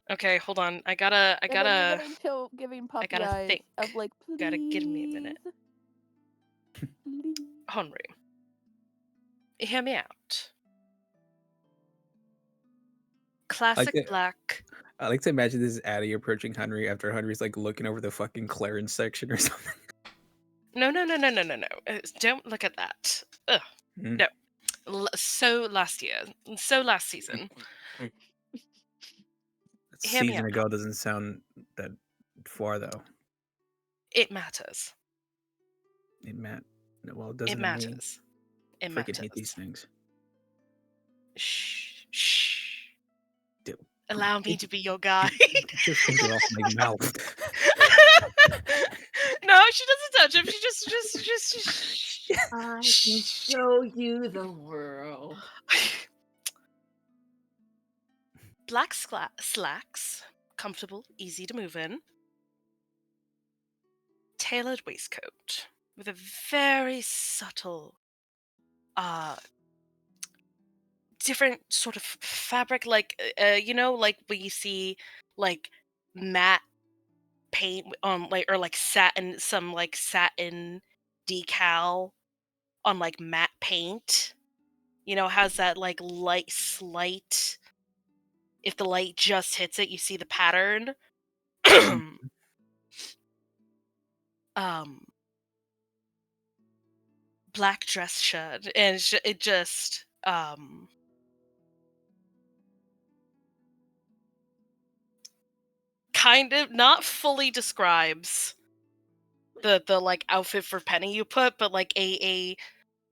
Speaker 3: Okay, hold on. I gotta.
Speaker 8: Giving puppy
Speaker 3: I gotta
Speaker 8: eyes
Speaker 3: think.
Speaker 8: of like, please.
Speaker 3: Gotta give me a minute. Henri, hear me out. Classic black.
Speaker 6: I like to imagine this is Addie approaching Henri after Henri's like looking over the fucking Clarence section or something.
Speaker 3: No. Don't look at that. Ugh.
Speaker 6: Hmm?
Speaker 3: No. So last season.
Speaker 6: That
Speaker 3: Hear me
Speaker 6: season
Speaker 3: out.
Speaker 6: ago doesn't sound that far though.
Speaker 3: It matters.
Speaker 6: It well, it
Speaker 3: It
Speaker 6: doesn't to me.
Speaker 3: matters. It
Speaker 6: Freaking hate these
Speaker 3: matters.
Speaker 6: things.
Speaker 3: Shh.
Speaker 6: Dude,
Speaker 3: Allow me
Speaker 6: it-
Speaker 3: to be your guide.
Speaker 6: Get your finger off my mouth.
Speaker 3: No, she doesn't touch him. She just.
Speaker 5: I can
Speaker 3: Shh.
Speaker 5: show you the world.
Speaker 3: Black slacks, comfortable, easy to move in. Tailored waistcoat with a very subtle, different sort of fabric, like like when you see like matte paint on like satin, some like satin decal on like matte paint. Has that like light slight. If the light just hits it, you see the pattern. um Black dress shirt, and it just kind of not fully describes the like outfit for Penny you put, but like a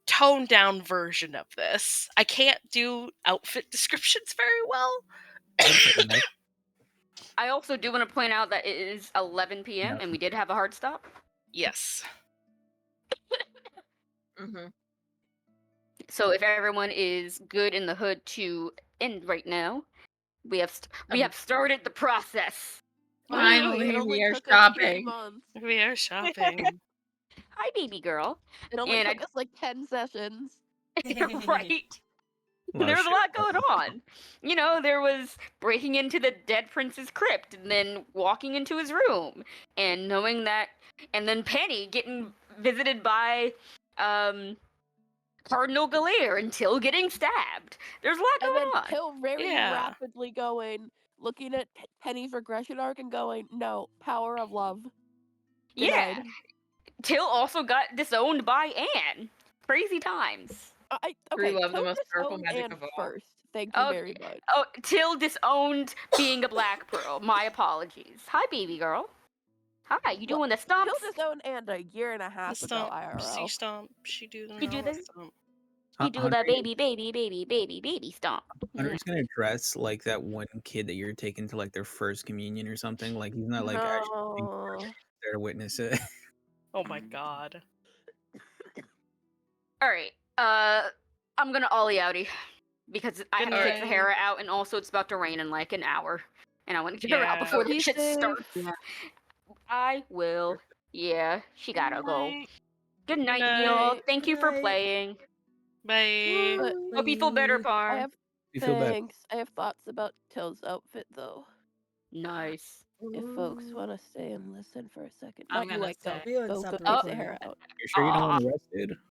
Speaker 3: toned down version of this. I can't do outfit descriptions very well.
Speaker 6: Fair enough.
Speaker 1: I also do want to point out that it is 11 p.m.
Speaker 6: Yeah.
Speaker 1: and we did have a hard stop.
Speaker 3: Yes.
Speaker 5: Mm-hmm.
Speaker 1: So if everyone is good in the hood to end right now, we have started the process.
Speaker 5: Finally,
Speaker 8: It only
Speaker 5: we are
Speaker 8: took us 2
Speaker 5: shopping.
Speaker 8: months.
Speaker 3: We are shopping.
Speaker 1: Hi, baby girl.
Speaker 8: It only
Speaker 1: And
Speaker 8: took us like 10 sessions.
Speaker 1: right.
Speaker 6: A lot of
Speaker 1: There was a
Speaker 6: shit
Speaker 1: lot going
Speaker 6: happened.
Speaker 1: on. There was breaking into the dead prince's crypt and then walking into his room and knowing that, and then Penny getting visited by Cardinal Galere until getting stabbed. There's a lot
Speaker 8: And
Speaker 1: going
Speaker 8: then
Speaker 1: on.
Speaker 8: Till very
Speaker 3: Yeah.
Speaker 8: rapidly going, looking at Penny's regression arc and going, no, power of love.
Speaker 1: Yeah.
Speaker 8: Denied.
Speaker 1: Till also got disowned by Anne. Crazy times.
Speaker 8: Okay,
Speaker 5: True love, the
Speaker 8: Till
Speaker 5: most powerful
Speaker 8: disowned
Speaker 5: magic
Speaker 8: Anne
Speaker 5: of all.
Speaker 8: first. Thank you very much.
Speaker 1: Oh, Till disowned being a Black Pearl. My apologies. Hi, baby girl. Hi, you doing the stomps?
Speaker 8: Till disowned Anne a year and a
Speaker 3: The
Speaker 8: half ago
Speaker 3: stomp.
Speaker 8: IRL.
Speaker 3: She stomp. She do the
Speaker 1: You do
Speaker 3: normal
Speaker 1: the-
Speaker 3: stomp.
Speaker 1: You do the baby stomp.
Speaker 6: Hunter's gonna dress like that one kid that you're taking to like their first communion or something. Like he's not like actually
Speaker 8: No.
Speaker 6: there to witness it.
Speaker 3: Oh my god.
Speaker 1: All right. I'm gonna ollie outie because I have to take
Speaker 3: Good
Speaker 1: Sahara out, and also it's about to rain in like an hour, and I want to get her out
Speaker 3: Yeah.
Speaker 1: before
Speaker 8: Be
Speaker 1: the shit
Speaker 8: safe.
Speaker 1: starts.
Speaker 5: Yeah.
Speaker 1: I will. Yeah, she gotta go.
Speaker 3: Night.
Speaker 1: Good night,
Speaker 3: night.
Speaker 1: y'all. Thank you for
Speaker 2: Night.
Speaker 1: playing.
Speaker 3: Bye.
Speaker 8: But
Speaker 1: Hope you feel better,
Speaker 8: I
Speaker 1: Parm.
Speaker 8: have
Speaker 6: You feel better.
Speaker 8: thanks. I have thoughts about Till's outfit though.
Speaker 1: Nice.
Speaker 8: If folks want to stay and listen for a second.
Speaker 5: I'm
Speaker 8: Not you,
Speaker 5: gonna
Speaker 8: Ike, go.
Speaker 5: stay.
Speaker 2: Rio
Speaker 8: Go
Speaker 2: stopped
Speaker 8: take
Speaker 2: recording.
Speaker 8: Sahara out.
Speaker 6: You're sure you don't
Speaker 1: Aw.
Speaker 6: want arrested?